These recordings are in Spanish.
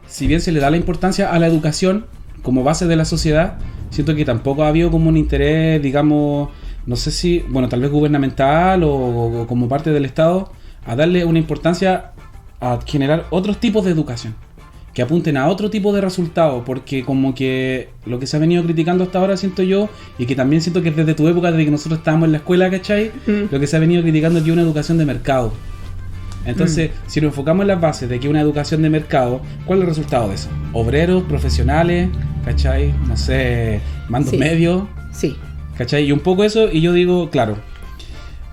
si bien se le da la importancia a la educación como base de la sociedad, siento que tampoco ha habido como un interés, digamos, no sé si, bueno, tal vez gubernamental o como parte del Estado, a darle una importancia a generar otros tipos de educación que apunten a otro tipo de resultados, porque como que lo que se ha venido criticando hasta ahora, siento yo, y que también siento que desde tu época, desde que nosotros estábamos en la escuela, ¿cachai? Lo que se ha venido criticando es que una educación de mercado. Entonces, si nos enfocamos en las bases de que una educación de mercado, ¿cuál es el resultado de eso? Obreros, profesionales, ¿cachai? No sé, mandos medios. Sí. ¿Cachai? Y un poco eso, y yo digo, claro,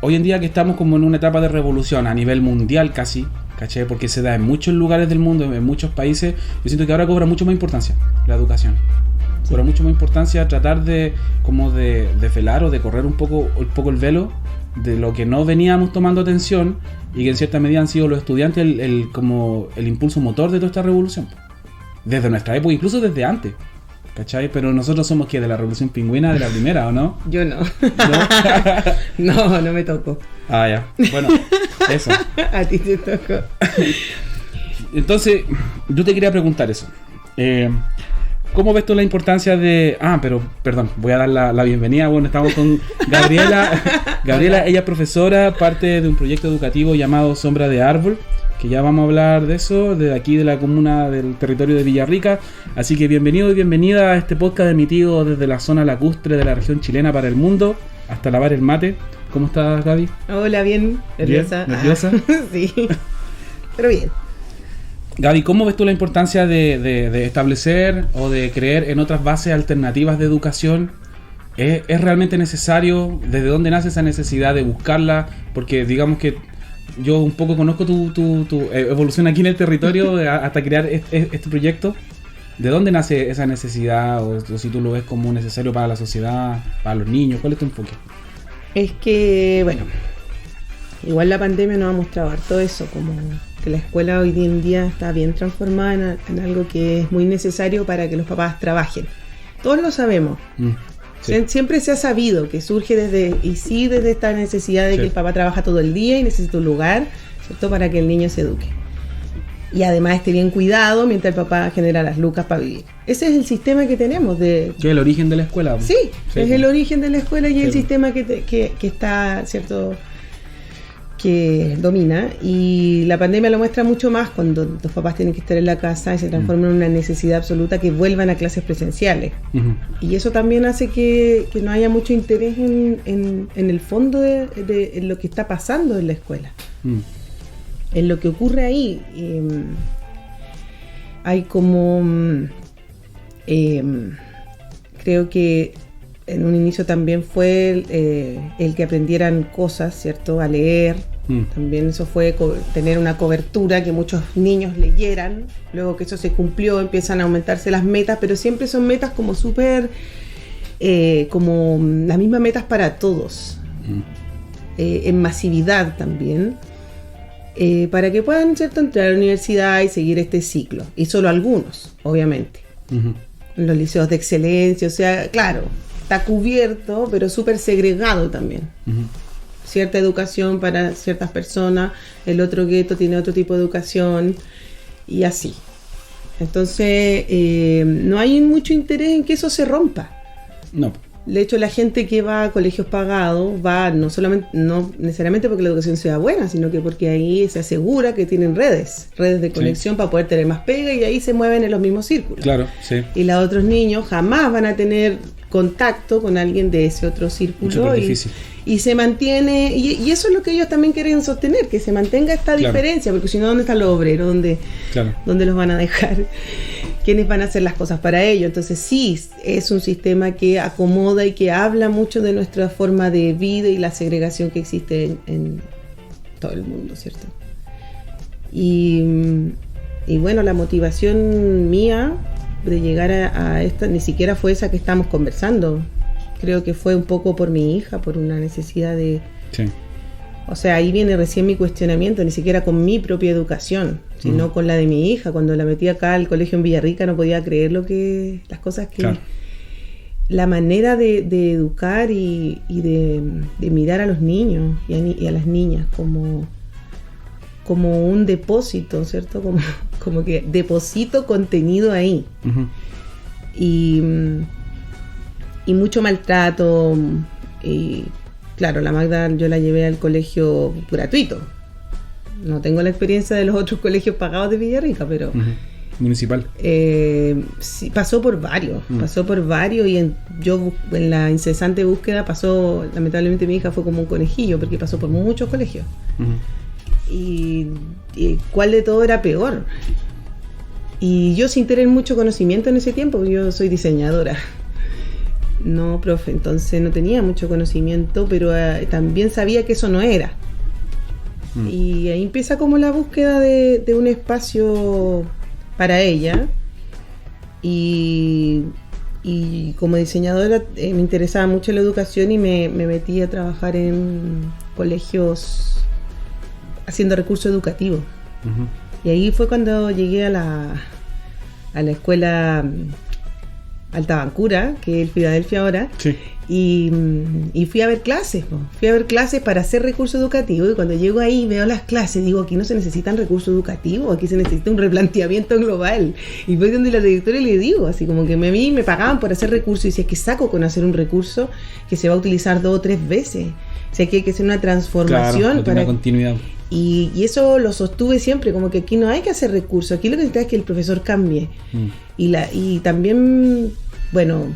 hoy en día que estamos como en una etapa de revolución a nivel mundial casi, ¿cachai? Porque se da en muchos lugares del mundo, en muchos países, yo siento que ahora cobra mucho más importancia la educación. Sí. Cobra mucho más importancia tratar de como de velar o de correr un poco el velo de lo que no veníamos tomando atención y que en cierta medida han sido los estudiantes como el impulso motor de toda esta revolución. Desde nuestra época, incluso desde antes. ¿Cachai? Pero nosotros somos que de la revolución pingüina, de la primera, ¿o no? Yo no. No me tocó. Ah, ya. Bueno, eso. A ti te tocó. Entonces, yo te quería preguntar eso. ¿Cómo ves tú la importancia de... perdón, voy a dar la bienvenida. Bueno, estamos con Gabriela. Gabriela, ella es profesora, parte de un proyecto educativo llamado Sombra de Árbol, que ya vamos a hablar de eso, de aquí de la comuna del territorio de Villarrica. Así que bienvenido y bienvenida a este podcast emitido desde la zona lacustre de la región chilena para el mundo, hasta lavar el mate. ¿Cómo estás, Gaby? Hola, bien. Nerviosa. ¿Bien? ¿Nerviosa? Sí, pero bien. Gaby, ¿cómo ves tú la importancia de establecer o de creer en otras bases alternativas de educación? ¿Es realmente necesario? ¿Desde dónde nace esa necesidad de buscarla? Porque digamos que yo un poco conozco tu evolución aquí en el territorio hasta crear este proyecto. ¿De dónde nace esa necesidad? O si tú lo ves como necesario para la sociedad, para los niños. ¿Cuál es tu enfoque? Es que, bueno, igual la pandemia nos ha mostrado harto eso, como que la escuela hoy en día está bien transformada en algo que es muy necesario para que los papás trabajen. Todos lo sabemos. Sí. Siempre se ha sabido que surge desde esta necesidad de que el papá trabaja todo el día y necesita un lugar, ¿cierto?, para que el niño se eduque. Y además esté bien cuidado mientras el papá genera las lucas para vivir. Ese es el sistema que tenemos. ¿Qué es el origen de la escuela? Sí, es el origen de la escuela y el sistema que está, ¿cierto?, que domina. Y la pandemia lo muestra mucho más cuando los papás tienen que estar en la casa y se transforman en una necesidad absoluta que vuelvan a clases presenciales. Y eso también hace que no haya mucho interés en el fondo de lo que está pasando en la escuela. En lo que ocurre ahí. Hay como... creo que en un inicio también fue el que aprendieran cosas, ¿cierto? A leer. También eso fue tener una cobertura, que muchos niños leyeran. Luego que eso se cumplió, empiezan a aumentarse las metas, pero siempre son metas como súper... como las mismas metas para todos. En masividad también. Para que puedan, ¿cierto?, entrar a la universidad y seguir este ciclo. Y solo algunos, obviamente. En los liceos de excelencia, o sea, claro, está cubierto, pero súper segregado también. Cierta educación para ciertas personas, el otro gueto tiene otro tipo de educación, y así. Entonces, no hay mucho interés en que eso se rompa. No. De hecho, la gente que va a colegios pagados va no necesariamente porque la educación sea buena, sino que porque ahí se asegura que tienen redes de conexión para poder tener más pega, y ahí se mueven en los mismos círculos. Claro, sí. Y los otros niños jamás van a tener contacto con alguien de ese otro círculo y se mantiene, y eso es lo que ellos también quieren sostener, que se mantenga esta diferencia, porque si no, ¿dónde están los obreros? ¿Dónde los van a dejar? ¿Quiénes van a hacer las cosas para ellos? Entonces sí, es un sistema que acomoda y que habla mucho de nuestra forma de vida y la segregación que existe en todo el mundo, ¿cierto? Y bueno, la motivación mía de llegar a esta ni siquiera fue esa que estamos conversando. Creo que fue un poco por mi hija, por una necesidad de... Sí. O sea, ahí viene recién mi cuestionamiento, ni siquiera con mi propia educación, sino con la de mi hija. Cuando la metí acá al colegio en Villarrica no podía creer las cosas que... Claro. La manera de educar y de mirar a los niños y a las niñas como como un depósito, ¿cierto? Como que deposito contenido ahí. Uh-huh. Y mucho maltrato. Y claro, la Magda yo la llevé al colegio gratuito. No tengo la experiencia de los otros colegios pagados de Villarrica, pero... Uh-huh. Municipal. Sí, pasó por varios, y yo en la incesante búsqueda lamentablemente mi hija fue como un conejillo, porque pasó por muchos colegios. Uh-huh. Y cuál de todo era peor. Y yo sin tener mucho conocimiento en ese tiempo, yo soy diseñadora, no profe, entonces no tenía mucho conocimiento, pero también sabía que eso no era. Y ahí empieza como la búsqueda de un espacio para ella, y como diseñadora me interesaba mucho la educación y me metí a trabajar en colegios haciendo recursos educativos. Uh-huh. Y ahí fue cuando llegué a la escuela Alta Bancura, que es el Filadelfia ahora. Sí. Y fui a ver clases, para hacer recursos educativos, y cuando llego ahí veo las clases, digo, aquí no se necesitan recursos educativos, aquí se necesita un replanteamiento global. Y fue donde la directora le digo, así como que a mí me pagaban por hacer recursos, y decía, que saco con hacer un recurso que se va a utilizar 2 o 3 veces, o sea que hay que hacer una transformación, para una continuidad. Y eso lo sostuve siempre, como que aquí no hay que hacer recursos, aquí lo que necesita es que el profesor cambie. Y también, bueno,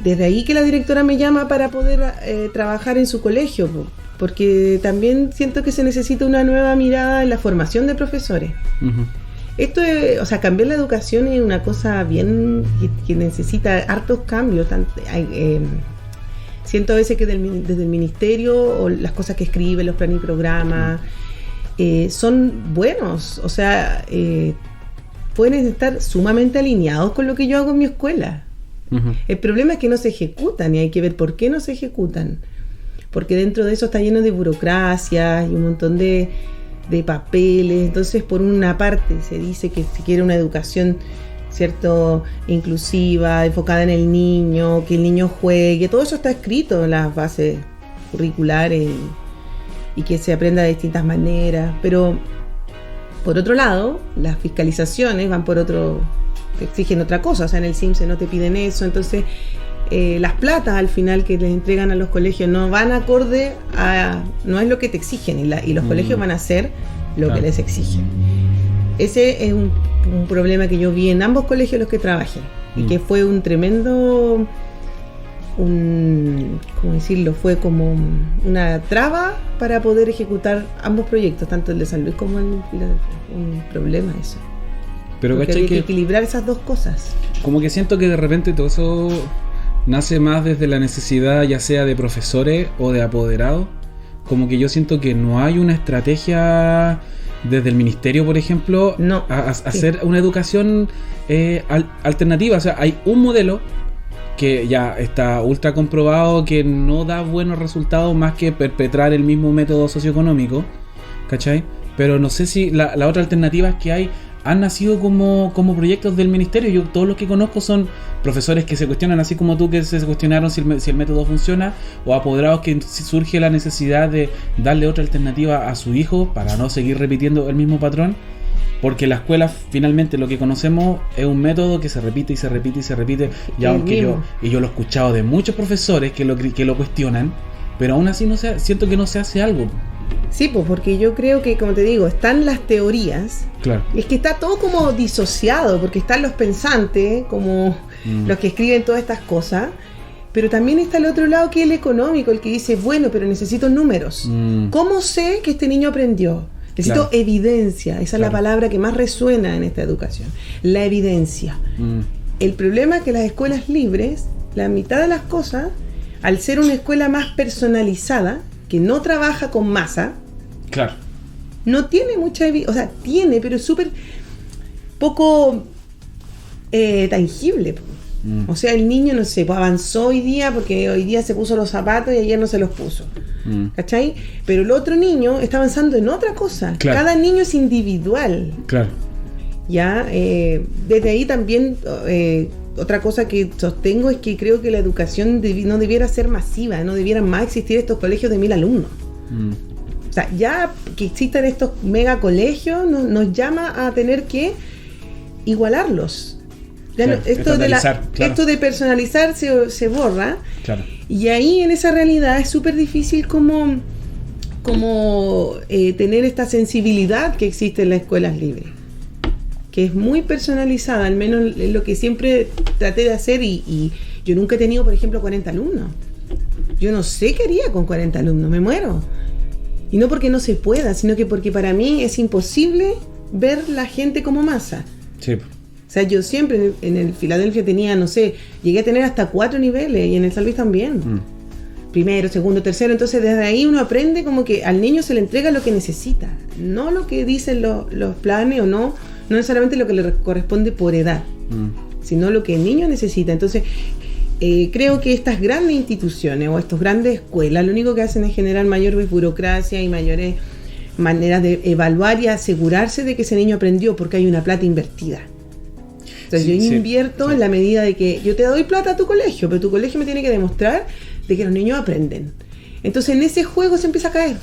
desde ahí que la directora me llama para poder trabajar en su colegio, porque también siento que se necesita una nueva mirada en la formación de profesores. Uh-huh. Esto es, cambiar la educación es una cosa bien que necesita hartos cambios. Siento a veces que desde el ministerio, o las cosas que escriben, los planes y programas, son buenos, pueden estar sumamente alineados con lo que yo hago en mi escuela. Uh-huh. El problema es que no se ejecutan, y hay que ver por qué no se ejecutan, porque dentro de eso está lleno de burocracia y un montón de papeles. Entonces, por una parte se dice que se quiere una educación, ¿cierto?, inclusiva, enfocada en el niño, que el niño juegue, todo eso está escrito en las bases curriculares y que se aprenda de distintas maneras, pero por otro lado las fiscalizaciones van por otro, te exigen otra cosa, en el CIMSE no te piden eso, entonces las platas al final que les entregan a los colegios no van acorde no es lo que te exigen, y los colegios van a hacer lo que les exigen. Ese es un problema que yo vi en ambos colegios en los que trabajé, y que fue un tremendo, ¿cómo decirlo? Fue como una traba para poder ejecutar ambos proyectos, tanto el de San Luis como el Filadelfia. Un problema eso. Pero porque hay que equilibrar esas dos cosas. Como que siento que de repente todo eso nace más desde la necesidad, ya sea de profesores o de apoderados. Como que yo siento que no hay una estrategia desde el ministerio, por ejemplo, a hacer una educación alternativa. O sea, hay un modelo que ya está ultra comprobado que no da buenos resultados más que perpetrar el mismo método socioeconómico, ¿cachai? Pero no sé si la otra alternativa que han nacido como proyectos del ministerio. Yo todos los que conozco son profesores que se cuestionan, así como tú, que se cuestionaron si el método funciona, o apoderados que surge la necesidad de darle otra alternativa a su hijo para no seguir repitiendo el mismo patrón, porque la escuela finalmente lo que conocemos es un método que se repite y se repite y se repite, y aunque yo lo he escuchado de muchos profesores que lo cuestionan, pero aún así siento que no se hace algo. Sí, pues porque yo creo que, como te digo, están las teorías. Claro. Es que está todo como disociado, porque están los pensantes, como los que escriben todas estas cosas, pero también está el otro lado, que es el económico, el que dice, bueno, pero necesito números. ¿Cómo sé que este niño aprendió? Necesito evidencia. Esa es la palabra que más resuena en esta educación. La evidencia. El problema es que las escuelas libres, la mitad de las cosas, al ser una escuela más personalizada, que no trabaja con masa, claro, no tiene mucha evidencia, o sea, tiene, pero es súper poco tangible. O sea, el niño, no sé, pues avanzó hoy día porque hoy día se puso los zapatos y ayer no se los puso. ¿Cachai? Pero el otro niño está avanzando en otra cosa. Claro. Cada niño es individual. Claro. Ya, desde ahí también otra cosa que sostengo es que creo que la educación no debiera ser masiva, no debieran más existir estos colegios de 1000 alumnos. O sea, ya que existan estos mega colegios nos llama a tener que igualarlos. Claro, esto de personalizar se borra. Claro. Y ahí en esa realidad es súper difícil como tener esta sensibilidad que existe en las escuelas libres, que es muy personalizada, al menos es lo que siempre traté de hacer, y yo nunca he tenido, por ejemplo, 40 alumnos. Yo no sé qué haría con 40 alumnos, me muero. Y no porque no se pueda, sino que porque para mí es imposible ver la gente como masa. Sí. O sea, yo siempre en el Filadelfia tenía, no sé, llegué a tener hasta 4 niveles, y en el San Luis también. Primero, segundo, tercero. Entonces desde ahí uno aprende como que al niño se le entrega lo que necesita, no lo que dicen los planes, o no necesariamente lo que le corresponde por edad, sino lo que el niño necesita. Entonces creo que estas grandes instituciones o estas grandes escuelas lo único que hacen es generar mayor burocracia y mayores maneras de evaluar y asegurarse de que ese niño aprendió, porque hay una plata invertida. Entonces yo invierto en la medida de que yo te doy plata a tu colegio, pero tu colegio me tiene que demostrar de que los niños aprenden. Entonces en ese juego se empieza a caer.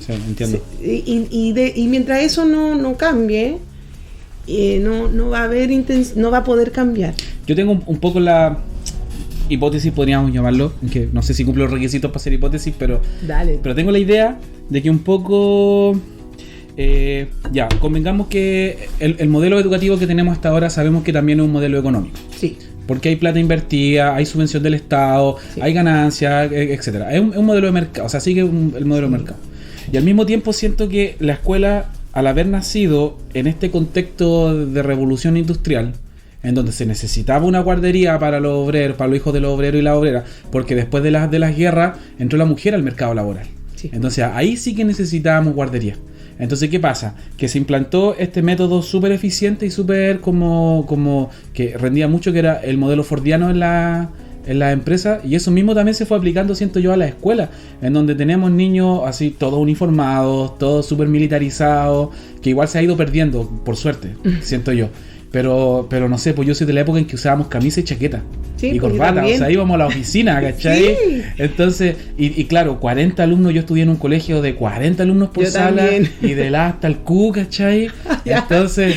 Sí, entiendo. Y mientras eso no cambie, no va a haber no va a poder cambiar. Yo tengo un poco la hipótesis, podríamos llamarlo, que no sé si cumple los requisitos para hacer hipótesis, pero tengo la idea de que un poco convengamos que el modelo educativo que tenemos hasta ahora sabemos que también es un modelo económico. Sí. Porque hay plata invertida, hay subvención del Estado, hay ganancias, etcétera. Es un modelo de mercado, o sea, sigue el modelo de mercado. Y al mismo tiempo siento que la escuela, al haber nacido en este contexto de revolución industrial, en donde se necesitaba una guardería para los obreros, para los hijos de los obreros y las obreras, porque después de las guerras entró la mujer al mercado laboral. Sí. Entonces ahí sí que necesitábamos guardería. Entonces, ¿qué pasa? Que se implantó este método súper eficiente y súper como que rendía mucho, que era el modelo fordiano en la empresa, y eso mismo también se fue aplicando, siento yo, a la escuela, en donde tenemos niños así, todos uniformados, todos súper militarizados, que igual se ha ido perdiendo, por suerte, siento yo. Pero no sé, pues yo soy de la época en que usábamos camisa y chaqueta. Sí, y corbata, o sea, íbamos a la oficina, ¿cachai? Sí. Entonces, y claro, 40 alumnos, yo estudié en un colegio de 40 alumnos por sala, y del A hasta el Q, ¿cachai? Entonces...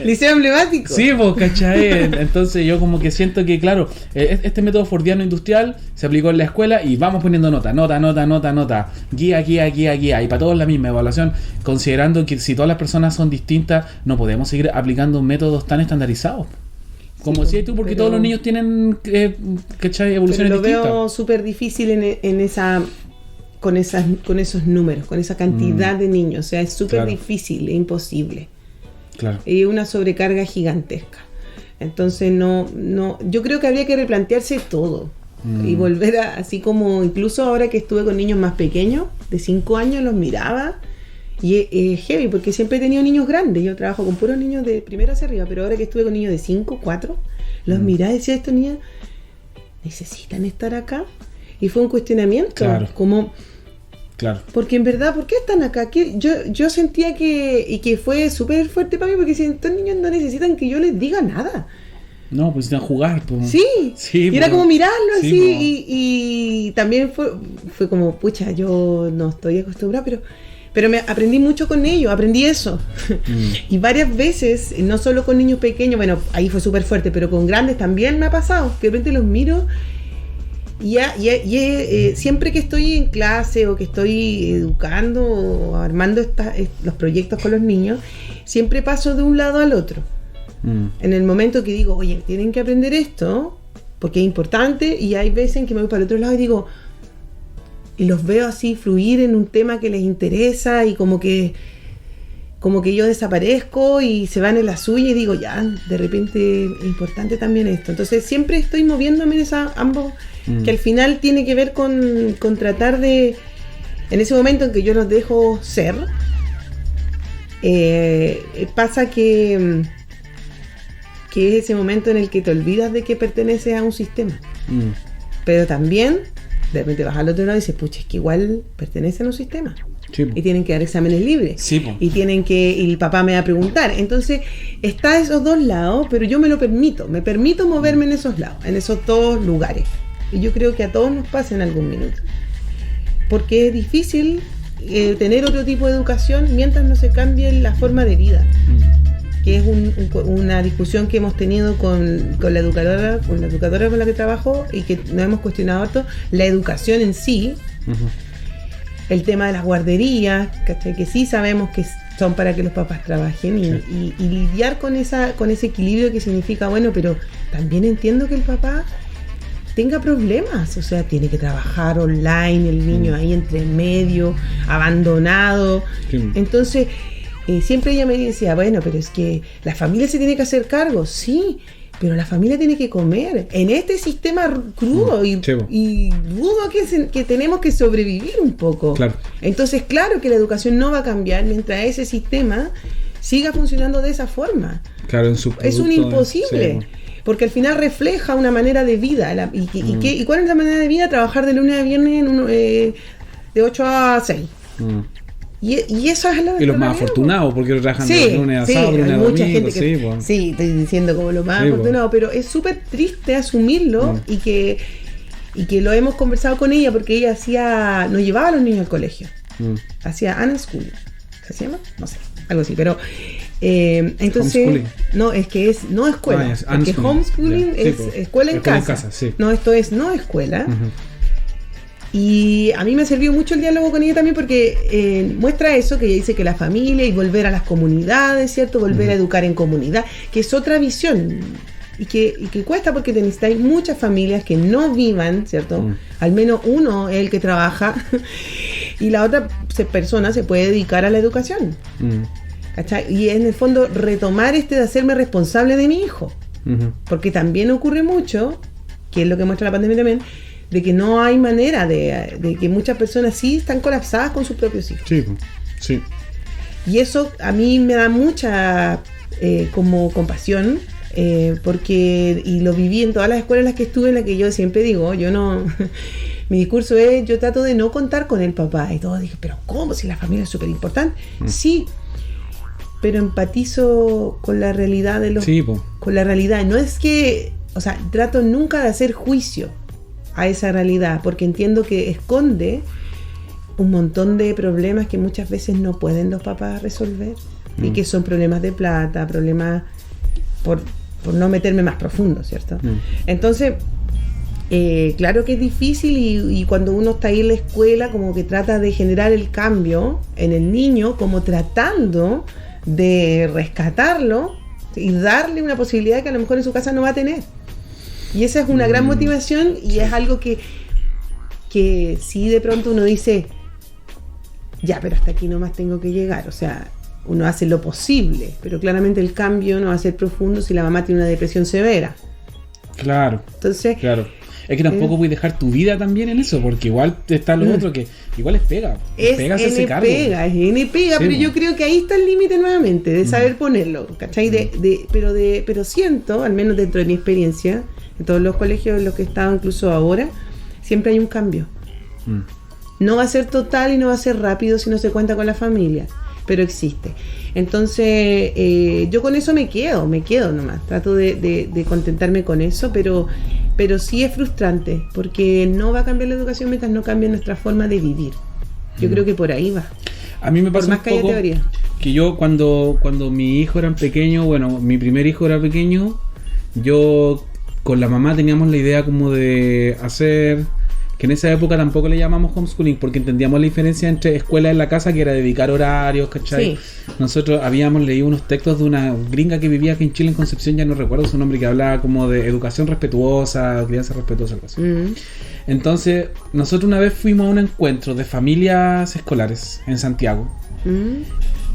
Liceo emblemático. Sí, pues, ¿cachai? Entonces yo como que siento que, claro, este método fordiano industrial se aplicó en la escuela, y vamos poniendo nota, guía, y para todos la misma evaluación, considerando que si todas las personas son distintas, no podemos seguir aplicando métodos tan estandarizados. Como decías tú, porque todos los niños tienen evoluciones distintas. Lo veo súper difícil con esos números, con esa cantidad de niños. O sea, es súper difícil, es imposible. Claro. Y una sobrecarga gigantesca. Entonces yo creo que habría que replantearse todo y volver así como, incluso ahora que estuve con niños más pequeños, de 5 años, los miraba. Y es heavy, porque siempre he tenido niños grandes. Yo trabajo con puros niños de primero hacia arriba, pero ahora que estuve con niños de 5, 4, los miraba y decía, estos niños necesitan estar acá. Y fue un cuestionamiento. Claro. Porque en verdad, ¿por qué están acá? Yo sentía que fue súper fuerte para mí, porque estos niños no necesitan que yo les diga nada. No, pues necesitan jugar. Pues. Sí, y era como mirarlo así. Y también fue como, pucha, yo no estoy acostumbrada, pero aprendí mucho con ellos, aprendí eso. Y varias veces, no solo con niños pequeños, bueno, ahí fue súper fuerte, pero con grandes también me ha pasado, que de repente los miro y siempre que estoy en clase o que estoy educando o armando los proyectos con los niños, siempre paso de un lado al otro. En el momento que digo, oye, tienen que aprender esto, porque es importante, y hay veces en que me voy para el otro lado y digo... Y los veo así fluir en un tema que les interesa, y como que yo desaparezco y se van en la suya, y digo, ya, de repente es importante también esto. Entonces siempre estoy moviéndome en ambos, que al final tiene que ver con tratar de, en ese momento en que yo los dejo ser, pasa que es ese momento en el que te olvidas de que perteneces a un sistema. Pero también... de repente vas al otro lado y dices, pucha, es que igual pertenecen a un sistema. Sí. Y tienen que dar exámenes libres. Sí, y y el papá me va a preguntar. Entonces, está esos dos lados, pero yo me permito moverme en esos lados, en esos dos lugares. Y yo creo que a todos nos pasa en algún minuto. Porque es difícil tener otro tipo de educación mientras no se cambie la forma de vida. Que es una discusión que hemos tenido con la educadora con la que trabajo y que nos hemos cuestionado harto, la educación en sí, el tema de las guarderías, ¿cachai? Que sí sabemos que son para que los papás trabajen y lidiar con ese equilibrio que significa, bueno, pero también entiendo que el papá tenga problemas, o sea, tiene que trabajar online, el niño ahí entre medio, abandonado. Entonces, siempre ella me decía, bueno, pero es que la familia se tiene que hacer cargo, sí, pero la familia tiene que comer en este sistema crudo y rudo que tenemos que sobrevivir un poco. Claro. Entonces, claro que la educación no va a cambiar mientras ese sistema siga funcionando de esa forma. Claro, es un imposible. Porque al final refleja una manera de vida. ¿Y cuál es la manera de vida? Trabajar de lunes a viernes de 8 a 6. Y eso es y los más afortunados, porque los trabajan de lunes a sábado, lunes a domingo. Gente que, sí, estoy diciendo como los más afortunados, pero es súper triste asumirlo y que lo hemos conversado con ella, porque ella nos llevaba a los niños al colegio. Hacía unschooling. ¿Se llama? No sé, algo así, pero... entonces no es que no escuela, porque homeschooling es escuela en casa, no, esto es no escuela. Y a mí me sirvió mucho el diálogo con ella también, porque muestra eso, que ella dice que la familia y volver a las comunidades, ¿cierto? Volver a educar en comunidad, que es otra visión y que cuesta, porque necesitáis muchas familias que no vivan, ¿cierto? Al menos uno es el que trabaja y la otra persona se puede dedicar a la educación. ¿Cachai? Y en el fondo retomar de hacerme responsable de mi hijo, porque también ocurre mucho, que es lo que muestra la pandemia también, de que no hay manera de que muchas personas sí están colapsadas con sus propios hijos. Sí. Y eso a mí me da mucha como compasión, porque y lo viví en todas las escuelas en las que estuve, en las que yo siempre digo, yo no... Mi discurso es, yo trato de no contar con el papá, y todos dije, pero ¿cómo? Si la familia es súper importante. Sí, pero empatizo con la realidad de los... con la realidad. No es que... O sea, trato nunca de hacer juicio a esa realidad, porque entiendo que esconde un montón de problemas que muchas veces no pueden los papás resolver, y que son problemas de plata, problemas por no meterme más profundo, ¿cierto? Entonces, claro que es difícil, y cuando uno está ahí en la escuela, como que trata de generar el cambio en el niño, como tratando de rescatarlo y darle una posibilidad que a lo mejor en su casa no va a tener. Y esa es una gran motivación, y es algo que sí, de pronto uno dice, ya, pero hasta aquí nomás tengo que llegar. O sea, uno hace lo posible, pero claramente el cambio no va a ser profundo si la mamá tiene una depresión severa. Claro. Entonces, claro. Es que tampoco puedes dejar tu vida también en eso, porque igual está lo otro que igual es pega. Es pega, pero yo creo que ahí está el límite nuevamente, de saber ponerlo, ¿cachai? Pero siento, al menos dentro de mi experiencia, en todos los colegios en los que he estado, incluso ahora, siempre hay un cambio. No va a ser total y no va a ser rápido si no se cuenta con la familia, pero existe. Entonces, yo con eso me quedo nomás. Trato de contentarme con eso, pero sí es frustrante, porque no va a cambiar la educación mientras no cambie nuestra forma de vivir. Yo creo que por ahí va. A mí me pasa un poco que yo cuando mi hijo era pequeño, bueno, mi primer hijo era pequeño, yo con la mamá teníamos la idea como de hacer, que en esa época tampoco le llamamos homeschooling, porque entendíamos la diferencia entre escuela en la casa, que era dedicar horarios, ¿cachai? Sí. Nosotros habíamos leído unos textos de una gringa que vivía aquí en Chile, en Concepción, ya no recuerdo su nombre, que hablaba como de educación respetuosa, crianza respetuosa, algo así. Entonces, nosotros una vez fuimos a un encuentro de familias escolares en Santiago,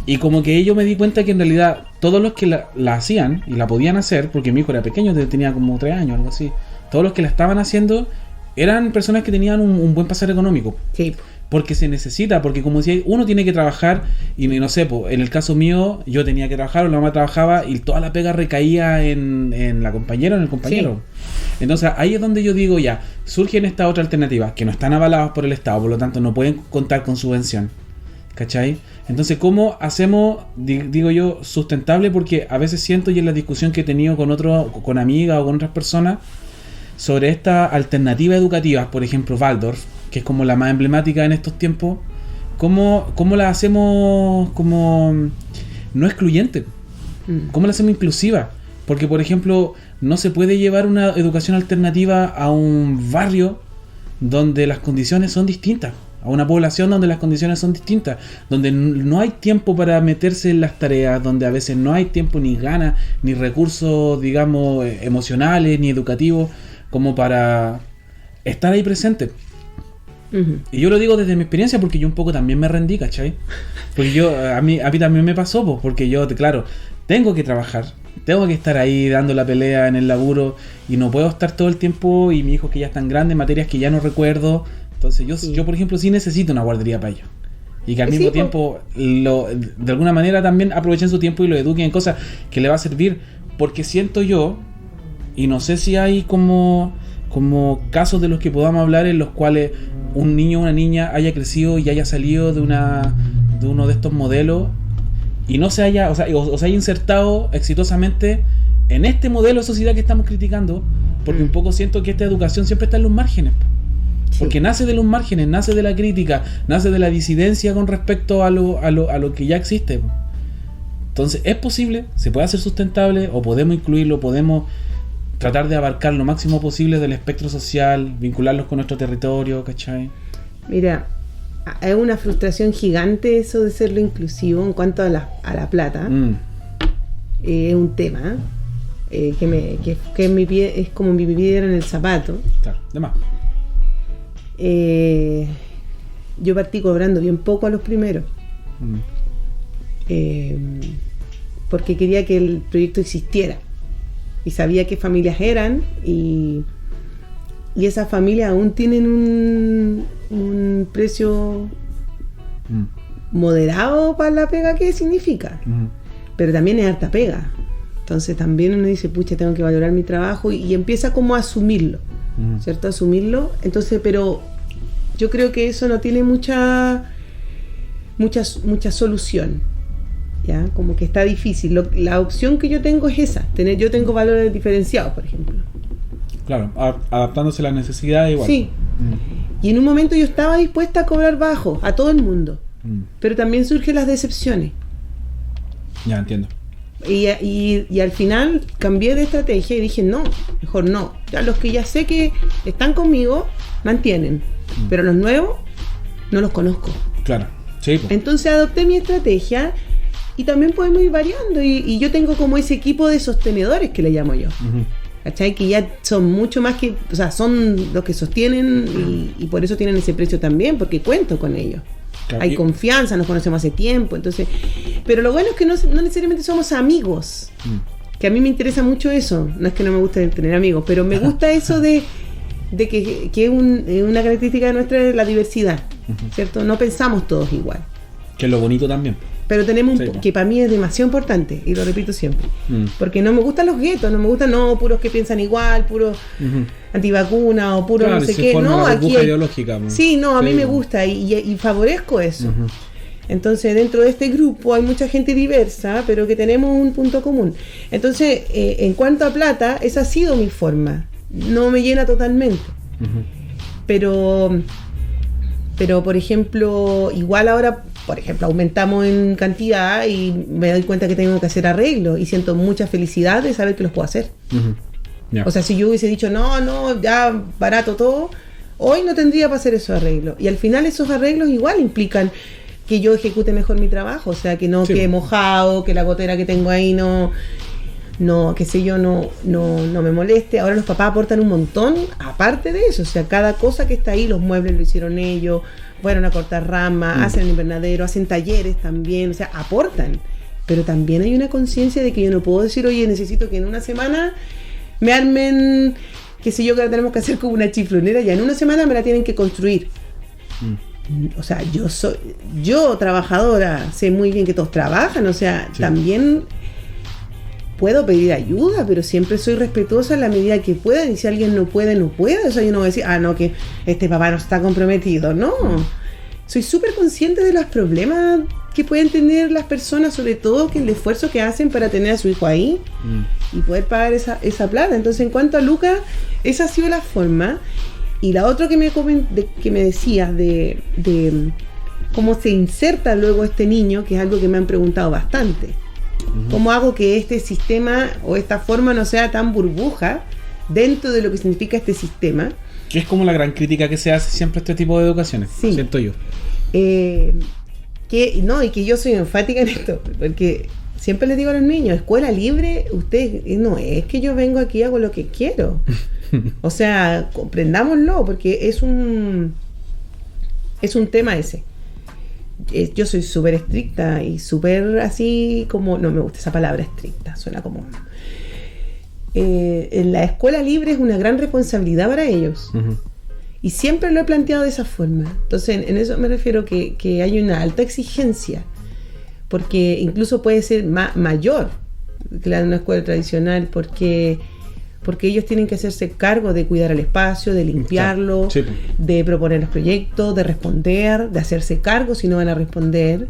y como que yo me di cuenta que en realidad todos los que la hacían y la podían hacer, porque mi hijo era pequeño, tenía como 3 años, algo así, todos los que la estaban haciendo eran personas que tenían un buen pasar económico. Sí. Porque se necesita, porque como decía, uno tiene que trabajar, y no sé, en el caso mío, yo tenía que trabajar, o la mamá trabajaba, y toda la pega recaía en la compañera o en el compañero. Sí. Entonces ahí es donde yo digo, ya, surgen estas otras alternativas que no están avaladas por el Estado, por lo tanto no pueden contar con subvención. ¿Cachai? Entonces, ¿cómo hacemos, digo yo, sustentable? Porque a veces siento, y en la discusión que he tenido con amigas o con otras personas, sobre esta alternativa educativa, por ejemplo Waldorf, que es como la más emblemática en estos tiempos, ¿cómo la hacemos como no excluyente? ¿Cómo la hacemos inclusiva? Porque, por ejemplo, no se puede llevar una educación alternativa a un barrio donde las condiciones son distintas, a una población donde las condiciones son distintas, donde no hay tiempo para meterse en las tareas, donde a veces no hay tiempo ni ganas, ni recursos, digamos, emocionales, ni educativos, como para estar ahí presente. Y yo lo digo desde mi experiencia porque yo un poco también me rendí, ¿cachai? Porque a mí también me pasó, pues, porque yo, claro, tengo que trabajar, tengo que estar ahí dando la pelea en el laburo y no puedo estar todo el tiempo, y mis hijos que ya están grandes, materias que ya no recuerdo. Entonces yo por ejemplo, sí necesito una guardería para ellos. Y que al mismo tiempo, de alguna manera también aprovechen su tiempo y lo eduquen en cosas que le va a servir. Porque siento yo, y no sé si hay como casos de los que podamos hablar en los cuales un niño o una niña haya crecido y haya salido de uno de estos modelos y no se haya, o se haya insertado exitosamente en este modelo de sociedad que estamos criticando, porque un poco siento que esta educación siempre está en los márgenes. Porque nace de los márgenes, nace de la crítica, nace de la disidencia con respecto a lo que ya existe. Entonces, ¿es posible? ¿Se puede hacer sustentable? ¿O podemos incluirlo? ¿Podemos tratar de abarcar lo máximo posible del espectro social, vincularlos con nuestro territorio, ¿cachai? Mira, es una frustración gigante eso de serlo inclusivo en cuanto a la plata. Es un tema que en mi pie es como mi piedra en el zapato. Claro, de más. Yo partí cobrando bien poco a los primeros. Porque quería que el proyecto existiera y sabía qué familias eran, y esas familias aún tienen un precio moderado para la pega que significa, pero también es harta pega. Entonces también uno dice, pucha, tengo que valorar mi trabajo, y empieza como a asumirlo, ¿cierto? Asumirlo. Entonces, pero yo creo que eso no tiene mucha solución, ¿ya? Como que está difícil. La opción que yo tengo es esa, yo tengo valores diferenciados, por ejemplo. Claro, adaptándose a las necesidades igual. Sí. Y en un momento yo estaba dispuesta a cobrar bajo a todo el mundo, pero también surgen las decepciones. Ya, entiendo. Y al final cambié de estrategia y dije, no, mejor no. Ya los que ya sé que están conmigo, mantienen. Pero los nuevos, no los conozco. Claro, sí. Entonces adopté mi estrategia y también podemos ir variando. Y yo tengo como ese equipo de sostenedores que le llamo yo. ¿Cachai? Que ya son mucho más que... O sea, son los que sostienen y por eso tienen ese precio también, porque cuento con ellos. Claro, hay confianza, nos conocemos hace tiempo, entonces... Pero lo bueno es que no necesariamente somos amigos. Que a mí me interesa mucho eso. No es que no me guste tener amigos, pero me gusta eso de que es una característica nuestra de la diversidad, ¿cierto? No pensamos todos igual. Que es lo bonito también. Pero tenemos que para mí es demasiado importante, y lo repito siempre, porque no me gustan los guetos, no me gustan puros que piensan igual, puros antivacuna o puros no sé qué, no, aquí hay, ideológica, sí, no, a mí me gusta y favorezco eso. Entonces dentro de este grupo hay mucha gente diversa, pero que tenemos un punto común. Entonces en cuanto a plata, esa ha sido mi forma. No me llena totalmente, pero por ejemplo, igual ahora, por ejemplo, aumentamos en cantidad y me doy cuenta que tengo que hacer arreglos y siento mucha felicidad de saber que los puedo hacer. O sea, si yo hubiese dicho no, ya barato todo, hoy no tendría para hacer esos arreglos. Y al final esos arreglos igual implican que yo ejecute mejor mi trabajo, o sea, que no quede mojado, que la gotera que tengo ahí no qué sé yo, no me moleste. Ahora los papás aportan un montón aparte de eso, o sea, cada cosa que está ahí, los muebles lo hicieron ellos, fueron a cortar ramas, hacen invernadero, hacen talleres también, o sea, aportan. Pero también hay una conciencia de que yo no puedo decir, oye, necesito que en una semana me armen, qué sé yo, que ahora tenemos que hacer como una chiflonera, ya en una semana me la tienen que construir. O sea, yo trabajadora, sé muy bien que todos trabajan, o sea, también puedo pedir ayuda, pero siempre soy respetuosa en la medida que pueda, y si alguien no puede, o sea, yo no voy a decir, no, que este papá no está comprometido, no. Soy súper consciente de los problemas que pueden tener las personas, sobre todo que el esfuerzo que hacen para tener a su hijo ahí y poder pagar esa plata. Entonces, en cuanto a Lucas, esa ha sido la forma. Y la otra que me decías de cómo se inserta luego este niño, que es algo que me han preguntado bastante. ¿Cómo hago que este sistema o esta forma no sea tan burbuja dentro de lo que significa este sistema? Que es como la gran crítica que se hace siempre a este tipo de educaciones, sí. Siento yo. Y que yo soy enfática en esto, porque siempre les digo a los niños, escuela libre, ustedes, no es que yo vengo aquí y hago lo que quiero. O sea, comprendámoslo, porque es un tema ese. Yo soy súper estricta y súper así como... No me gusta esa palabra estricta, suena como... en la escuela libre es una gran responsabilidad para ellos. Y siempre lo he planteado de esa forma. Entonces, en eso me refiero que hay una alta exigencia, porque incluso puede ser mayor que la de una escuela tradicional, porque ellos tienen que hacerse cargo de cuidar el espacio, de limpiarlo, sí. De proponer los proyectos, de responder, de hacerse cargo si no van a responder.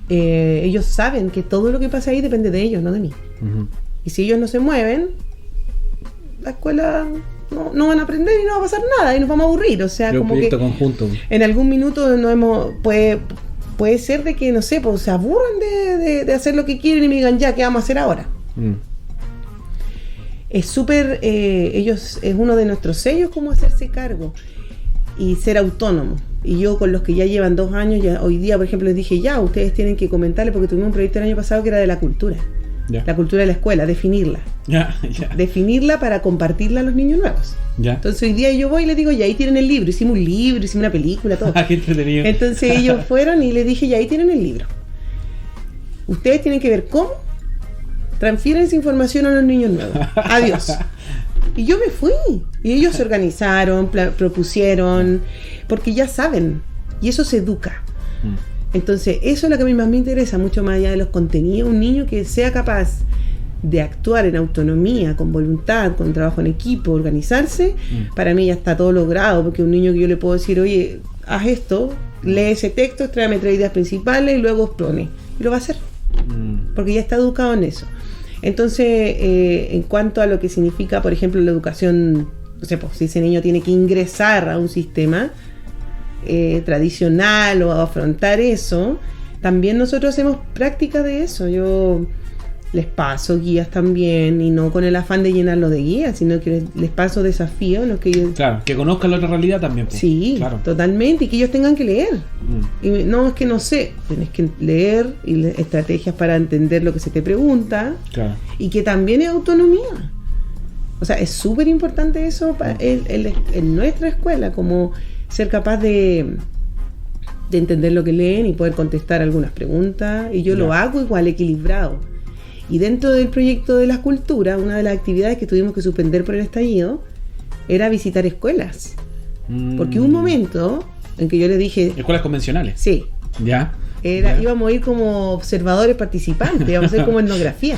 Ellos saben que todo lo que pasa ahí depende de ellos, no de mí. Y si ellos no se mueven, la escuela no van a aprender y no va a pasar nada y nos vamos a aburrir. O sea, como que conjunto. En algún minuto puede ser de que, no sé, pues se aburran de hacer lo que quieren y me digan, ya, ¿qué vamos a hacer ahora? Es súper, es uno de nuestros sellos como hacerse cargo y ser autónomo. Y yo con los que ya llevan 2 años, ya hoy día, por ejemplo, les dije, ya, ustedes tienen que comentarle, porque tuvimos un proyecto el año pasado que era de la cultura. La cultura de la escuela, definirla. Definirla para compartirla a los niños nuevos. Entonces hoy día yo voy y les digo, ya ahí tienen el libro. Hicimos un libro, hicimos una película, todo. Qué entretenido. Entonces ellos fueron y les dije, ya ahí tienen el libro. Ustedes tienen que ver cómo transfieren esa información a los niños nuevos. Adiós. Y yo me fui. Y ellos se organizaron, propusieron, porque ya saben. Y eso se educa. Entonces, eso es lo que a mí más me interesa, mucho más allá de los contenidos. Un niño que sea capaz de actuar en autonomía, con voluntad, con trabajo en equipo, organizarse, para mí ya está todo logrado, porque un niño que yo le puedo decir, oye, haz esto, lee ese texto, tráeme 3 ideas principales y luego expone. Y lo va a hacer, porque ya está educado en eso. Entonces, en cuanto a lo que significa, por ejemplo, la educación, no sé, pues, si ese niño tiene que ingresar a un sistema tradicional o afrontar eso, también nosotros hacemos práctica de eso. Yo les paso guías también, y no con el afán de llenarlo de guías, sino que les paso desafíos, los que ellos... Claro, que conozcan la otra realidad también, pues. Sí, claro. Totalmente, y que ellos tengan que leer. Y no es que no sé, tienes que leer y estrategias para entender lo que se te pregunta. Claro. Y que también es autonomía. O sea, es súper importante eso en nuestra escuela, como ser capaz de entender lo que leen y poder contestar algunas preguntas. Y yo lo hago igual, equilibrado. Y dentro del proyecto de la cultura, una de las actividades que tuvimos que suspender por el estallido era visitar escuelas. Porque hubo un momento en que yo les dije... ¿Escuelas convencionales? Sí. Íbamos a ir como observadores participantes, íbamos a hacer como etnografía.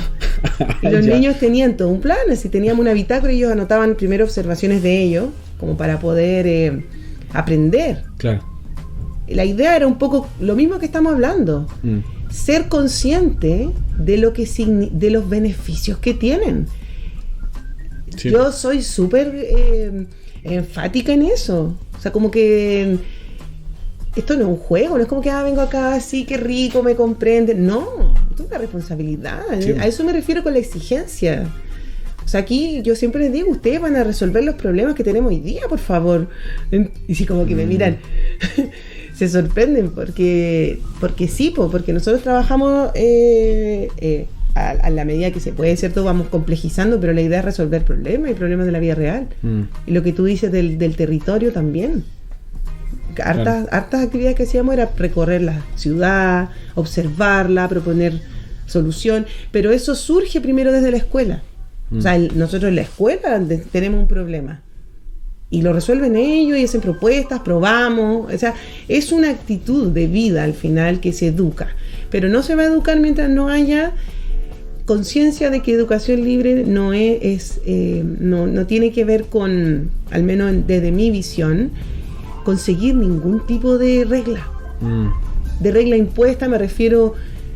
Y los niños tenían todo un plan, así teníamos una bitácora y ellos anotaban primero observaciones de ellos, como para poder aprender. Claro. La idea era un poco lo mismo que estamos hablando. Ser consciente de de los beneficios que tienen. Sí. Yo soy súper enfática en eso. O sea, como que esto no es un juego, no es como que vengo acá así, qué rico, me comprenden. No, esto es una responsabilidad. Sí. A eso me refiero con la exigencia. O sea, aquí yo siempre les digo, ustedes van a resolver los problemas que tenemos hoy día, por favor. Y sí, como que me miran, se sorprenden, porque sí, porque nosotros trabajamos a la medida que se puede, ¿cierto? Vamos complejizando, pero la idea es resolver problemas y problemas de la vida real. Y lo que tú dices del territorio también. Hartas actividades que hacíamos era recorrer la ciudad, observarla, proponer solución, pero eso surge primero desde la escuela. O sea, nosotros en la escuela tenemos un problema y lo resuelven ellos y hacen propuestas, probamos. O sea, es una actitud de vida al final que se educa, pero no se va a educar mientras no haya conciencia de que educación libre no tiene que ver con, al menos desde mi visión, conseguir ningún tipo de regla. De regla impuesta me refiero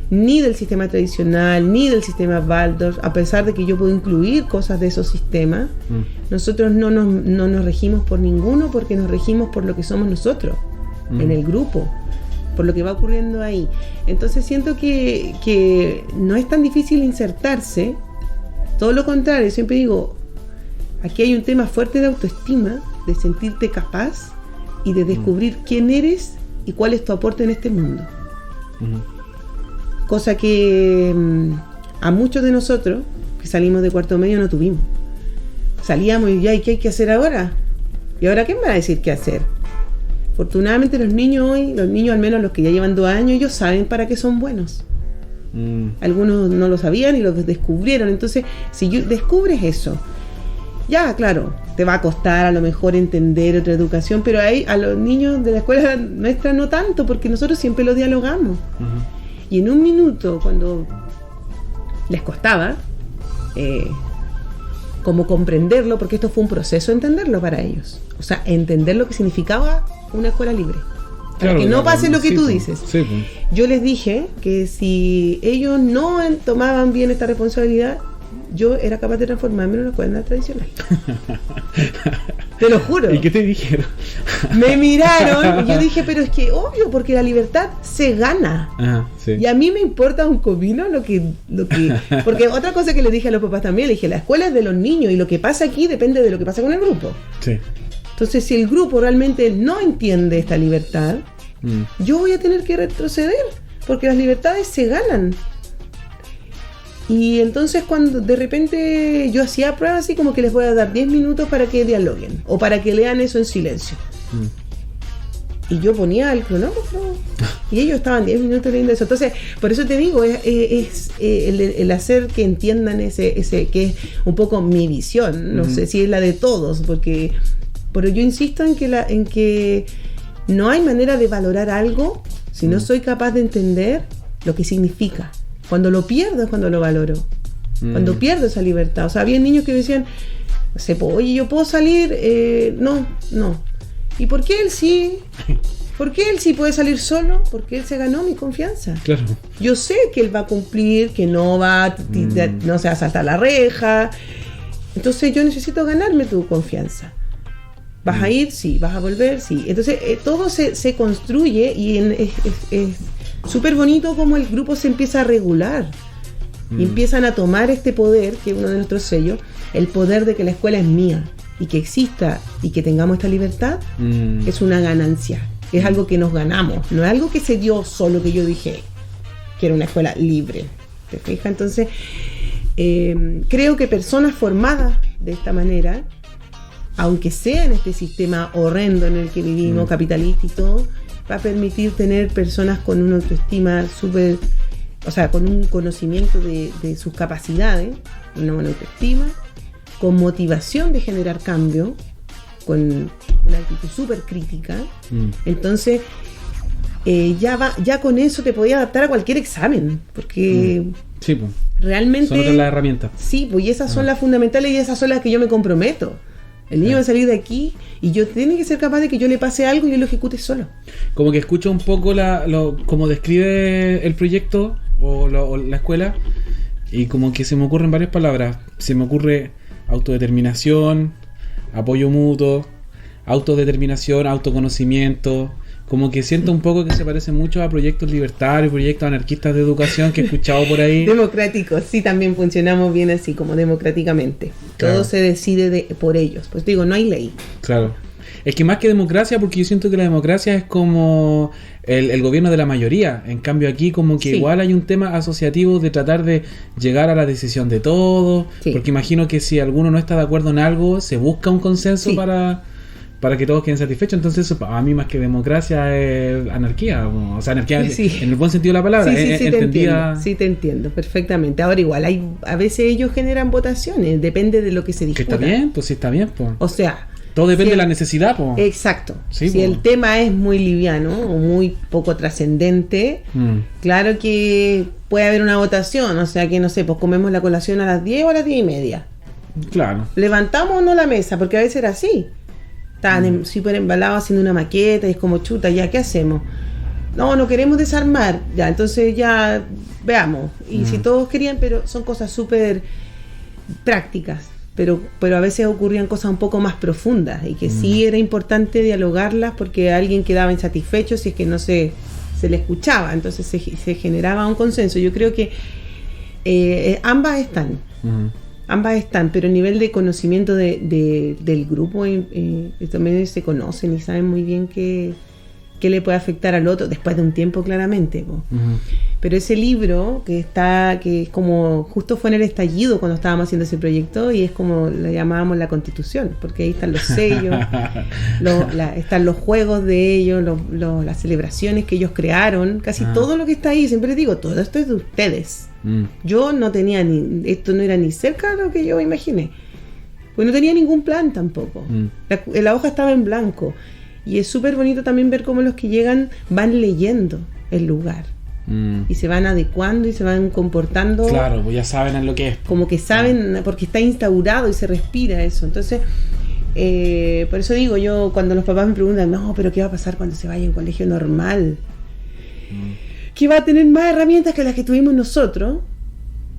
ni del sistema tradicional, ni del sistema Waldorf, a pesar de que yo puedo incluir cosas de esos sistemas. Nosotros no nos regimos por ninguno, porque nos regimos por lo que somos nosotros, en el grupo. por lo que va ocurriendo ahí. Entonces siento que no es tan difícil insertarse, todo lo contrario, siempre digo, aquí hay un tema fuerte de autoestima, de sentirte capaz y de descubrir quién eres y cuál es tu aporte en este mundo. Cosa que a muchos de nosotros que salimos de cuarto medio no tuvimos. Salíamos y ya, ¿y qué hay que hacer ahora? ¿Y ahora qué me va a decir qué hacer? Afortunadamente los niños hoy, los niños al menos los que ya llevan 2 años, ellos saben para qué son buenos. Algunos no lo sabían y lo descubrieron. Entonces, si descubres eso, ya, claro, te va a costar a lo mejor entender otra educación, pero a los niños de la escuela nuestra no tanto, porque nosotros siempre lo dialogamos. Y en un minuto, cuando les costaba, como comprenderlo, porque esto fue un proceso entenderlo para ellos. O sea, entender lo que significaba una escuela libre. Para que no pase lo que tú dices. Sí. Yo les dije que si ellos no tomaban bien esta responsabilidad, yo era capaz de transformarme en una escuela tradicional. Te lo juro. ¿Y qué te dijeron? Me miraron y yo dije, pero es que obvio, porque la libertad se gana. Sí. Y a mí me importa un comino lo que porque otra cosa que le dije a los papás también, le dije, la escuela es de los niños y lo que pasa aquí depende de lo que pasa con el grupo. Sí. Entonces, si el grupo realmente no entiende esta libertad, yo voy a tener que retroceder, porque las libertades se ganan. Y entonces cuando de repente yo hacía pruebas así como que les voy a dar 10 minutos para que dialoguen o para que lean eso en silencio. Y yo ponía el cronómetro y ellos estaban 10 minutos leyendo eso. Entonces, por eso te digo, es el hacer que entiendan ese que es un poco mi visión. No sé si es la de todos, pero yo insisto en que no hay manera de valorar algo si no soy capaz de entender lo que significa. Cuando lo pierdo es cuando lo valoro. Cuando pierdo esa libertad. O sea, había niños que me decían, no sé, oye, ¿yo puedo salir? No. ¿Y por qué él sí? ¿Por qué él sí puede salir solo? Porque él se ganó mi confianza. Claro. Yo sé que él va a cumplir, que no va no se va a saltar la reja. Entonces yo necesito ganarme tu confianza. ¿Vas a ir? Sí. ¿Vas a volver? Sí. Entonces todo se construye y es súper bonito como el grupo se empieza a regular y empiezan a tomar este poder, que es uno de nuestros sellos, el poder de que la escuela es mía y que exista y que tengamos esta libertad es una ganancia, es algo que nos ganamos, no es algo que se dio solo, que yo dije que era una escuela libre, ¿te fijas? Entonces creo que personas formadas de esta manera, aunque sea en este sistema horrendo en el que vivimos, capitalista y todo, va a permitir tener personas con una autoestima súper, o sea, con un conocimiento de sus capacidades, una buena autoestima, con motivación de generar cambio, con una actitud súper crítica. Entonces, ya con eso te podías adaptar a cualquier examen, porque sí, pues, realmente son otras las herramientas. Sí, pues, y esas son las fundamentales y esas son las que yo me comprometo. El niño va a salir de aquí y yo tiene que ser capaz de que yo le pase algo y él lo ejecute solo. Como que escucho un poco como describe el proyecto o la escuela, y como que se me ocurren varias palabras. Se me ocurre autodeterminación, apoyo mutuo, autodeterminación, autoconocimiento. Como que siento un poco que se parece mucho a proyectos libertarios, proyectos anarquistas de educación que he escuchado por ahí. Democráticos, sí, también funcionamos bien así, como democráticamente. Claro. Todo se decide por ellos. Pues digo, no hay ley. Claro. Es que más que democracia, porque yo siento que la democracia es como el gobierno de la mayoría. En cambio aquí como que igual hay un tema asociativo de tratar de llegar a la decisión de todos. Sí. Porque imagino que si alguno no está de acuerdo en algo, se busca un consenso para que todos queden satisfechos. Entonces eso, a mí más que democracia es anarquía, o sea, anarquía en el buen sentido de la palabra. Sí, te entiendo perfectamente. Ahora igual, a veces ellos generan votaciones, depende de lo que se discuta. Que está bien, pues sí está bien, pues. O sea, todo depende de la necesidad, pues. Exacto. Sí, si el tema es muy liviano o muy poco trascendente, claro que puede haber una votación, o sea que no sé, pues comemos la colación a las 10 o a las 10:30. Claro. ¿Levantamos o no la mesa? Porque a veces era así. Estaban súper embalados haciendo una maqueta y es como, chuta, ¿ya qué hacemos? No queremos desarmar. Ya, entonces ya veamos. Y si todos querían, pero son cosas súper prácticas. Pero a veces ocurrían cosas un poco más profundas y que sí era importante dialogarlas porque alguien quedaba insatisfecho si es que no se se le escuchaba, entonces se generaba un consenso. Yo creo que ambas están. Ambas están, pero a nivel de conocimiento del grupo también se conocen y saben muy bien qué le puede afectar al otro después de un tiempo, claramente. Pero ese libro que es como justo fue en el estallido cuando estábamos haciendo ese proyecto, y es como le llamábamos la Constitución, porque ahí están los sellos, están los juegos de ellos, las celebraciones que ellos crearon, casi todo lo que está ahí. Siempre les digo, todo esto es de ustedes. Yo no tenía esto no era ni cerca de lo que yo imaginé, pues no tenía ningún plan tampoco. La hoja estaba en blanco, y es súper bonito también ver cómo los que llegan van leyendo el lugar y se van adecuando y se van comportando. Claro, pues ya saben en lo que es. Como que saben, porque está instaurado y se respira eso. Entonces, por eso digo, yo cuando los papás me preguntan, no, pero ¿qué va a pasar cuando se vaya a un colegio normal? Que va a tener más herramientas que las que tuvimos nosotros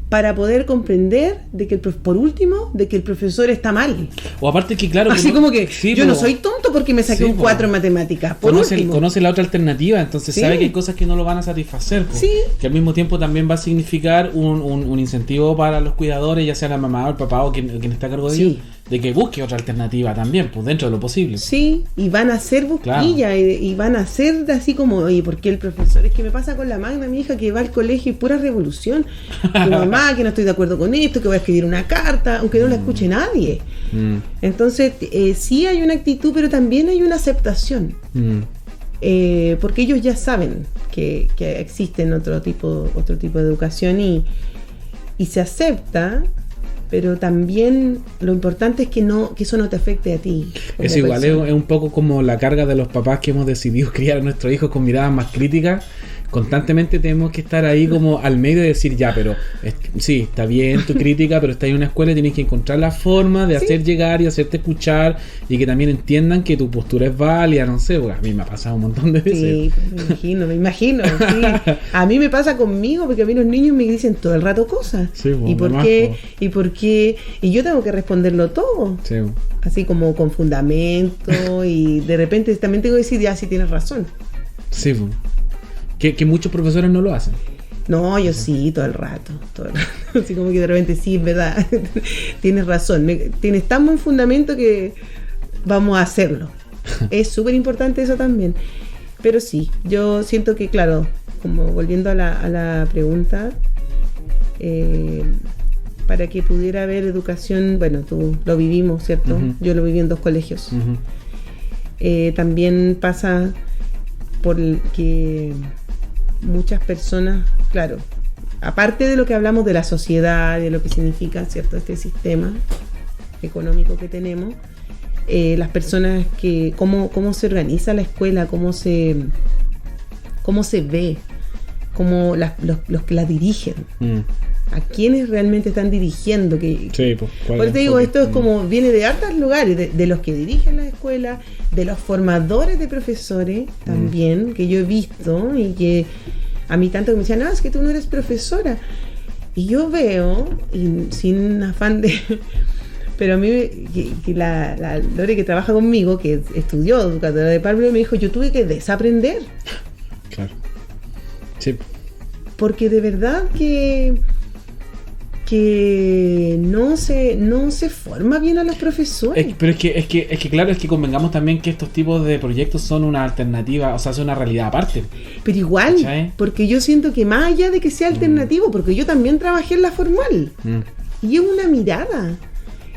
para poder comprender de que por último, de que el profesor está mal. O aparte que claro... Así como que sí, yo no soy tonto porque me saqué un 4 en matemáticas. Conoce la otra alternativa, entonces sabe que hay cosas que no lo van a satisfacer. Que al mismo tiempo también va a significar un incentivo para los cuidadores, ya sea la mamá o el papá o quien está a cargo de ellos, de que busque otra alternativa también, pues dentro de lo posible. Sí, y van a hacer busquilla, y van a hacer así como, oye, ¿por qué el profesor? Es que me pasa con la Magna, mi hija, que va al colegio y pura revolución. Que mamá, que no estoy de acuerdo con esto, que voy a escribir una carta, aunque no la escuche nadie. Entonces, sí hay una actitud, pero también hay una aceptación. Porque ellos ya saben que existen otro tipo de educación y se acepta. Pero también lo importante es que eso no te afecte a ti. Es igual, es un poco como la carga de los papás que hemos decidido criar a nuestros hijos con miradas más críticas. Constantemente tenemos que estar ahí como al medio y decir, ya, pero sí, está bien tu crítica, pero estás en una escuela y tienes que encontrar la forma de hacer llegar y hacerte escuchar, y que también entiendan que tu postura es válida, no sé, porque a mí me ha pasado un montón de veces. Sí, me imagino. Sí. A mí me pasa conmigo, porque a mí los niños me dicen todo el rato cosas. Sí, ¿Y por qué? ¿Y por qué? Y yo tengo que responderlo todo. Sí. Así como con fundamento, y de repente también tengo que decir, ya, sí tienes razón. Sí, que muchos profesores no lo hacen. No, yo sí, todo el rato. Así como que de repente sí, es verdad. Tienes razón. Tienes tan buen fundamento que vamos a hacerlo. Es súper importante eso también. Pero sí, yo siento que, claro, como volviendo a la pregunta, para que pudiera haber educación, bueno, tú lo vivimos, ¿cierto? Yo lo viví en 2 colegios. También pasa por que muchas personas, claro, aparte de lo que hablamos de la sociedad, de lo que significa, ¿cierto?, este sistema económico que tenemos, las personas que cómo se organiza la escuela, cómo se ve, cómo los que la dirigen, a quienes realmente están dirigiendo, por te digo, esto es como viene de hartos lugares, de los que dirigen la escuela, de los formadores de profesores también, que yo he visto, y que a mí tanto que me decían, no, es que tú no eres profesora, y yo veo, y sin afán de pero a mí que la Lore que trabaja conmigo, que estudió educadora de párvulo, me dijo, yo tuve que desaprender. Claro. Sí. Porque de verdad que no se forma bien a los profesores. Pero es que claro, es que convengamos también que estos tipos de proyectos son una alternativa, o sea, son una realidad aparte. Pero igual, ¿cachai? Porque yo siento que más allá de que sea alternativo, porque yo también trabajé en la formal, y es una mirada.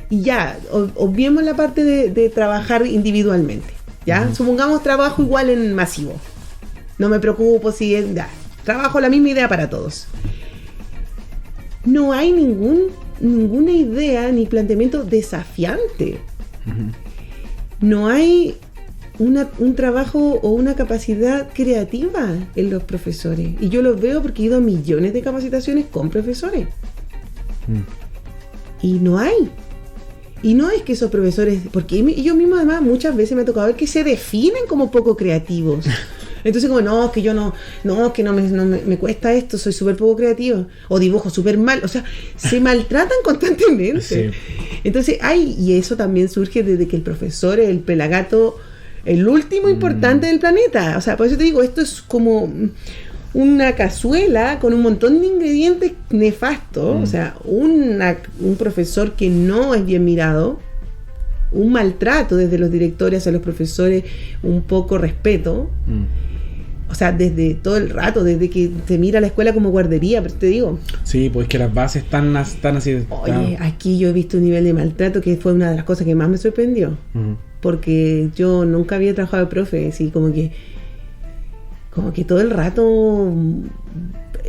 Y ya, obviemos la parte de trabajar individualmente, ¿ya? Supongamos trabajo igual en masivo. No me preocupo si es... Ya, trabajo la misma idea para todos. No hay ninguna idea ni planteamiento desafiante. No hay un trabajo o una capacidad creativa en los profesores. Y yo lo veo porque he ido a millones de capacitaciones con profesores. Y no hay. Y no es que esos profesores... Porque yo mismo además muchas veces me ha tocado ver que se definen como poco creativos. Entonces como, no, que yo no me cuesta esto, soy súper poco creativo, o dibujo súper mal, o sea, se maltratan constantemente. Sí. Entonces y eso también surge desde que el profesor, el pelagato, el último importante del planeta. O sea, por eso te digo, esto es como una cazuela con un montón de ingredientes nefastos. O sea, un profesor que no es bien mirado, un maltrato desde los directores a los profesores, un poco respeto. O sea, desde todo el rato, desde que se mira la escuela como guardería, pero te digo. Sí, pues que las bases están así. Oye, aquí yo he visto un nivel de maltrato que fue una de las cosas que más me sorprendió. Porque yo nunca había trabajado de profe, así como que todo el rato,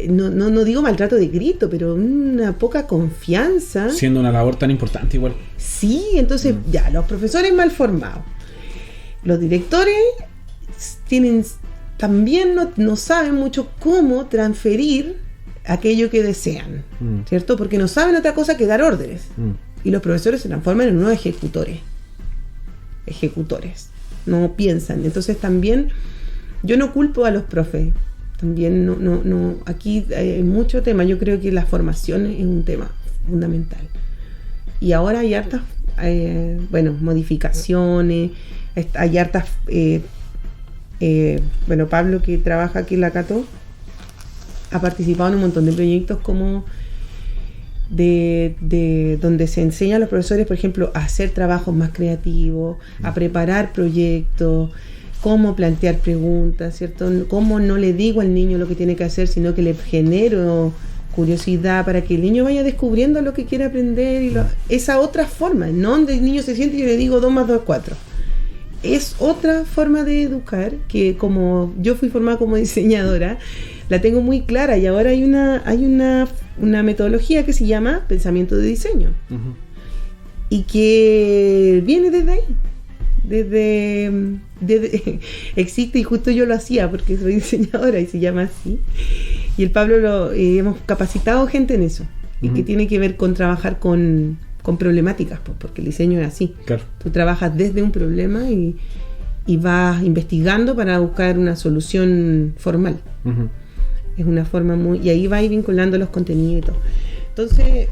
no digo maltrato de grito, pero una poca confianza. Siendo una labor tan importante igual. Sí, entonces ya, los profesores mal formados. Los directores también no saben mucho cómo transferir aquello que desean, ¿cierto? Porque no saben otra cosa que dar órdenes. Y los profesores se transforman en unos ejecutores, no piensan. Entonces también yo no culpo a los profes, también no aquí hay mucho tema. Yo creo que la formación es un tema fundamental. Y ahora hay hartas modificaciones, hay hartas Pablo, que trabaja aquí en la Cato, ha participado en un montón de proyectos como de donde se enseña a los profesores, por ejemplo, a hacer trabajos más creativos, a preparar proyectos, cómo plantear preguntas, ¿cierto? Cómo no le digo al niño lo que tiene que hacer, sino que le genero curiosidad para que el niño vaya descubriendo lo que quiere aprender. Esa otra forma, no donde el niño se siente y yo le digo 2 más 2 es 4. Es otra forma de educar que, como yo fui formada como diseñadora, la tengo muy clara, y ahora hay una metodología que se llama pensamiento de diseño. Y que viene desde ahí. Desde existe, y justo yo lo hacía porque soy diseñadora y se llama así. Y el Pablo hemos capacitado gente en eso. Y que tiene que ver con trabajar con problemáticas, porque el diseño es así. Claro. Tú trabajas desde un problema y vas investigando para buscar una solución formal. Es una forma y ahí va a ir vinculando los contenidos y todo. Entonces,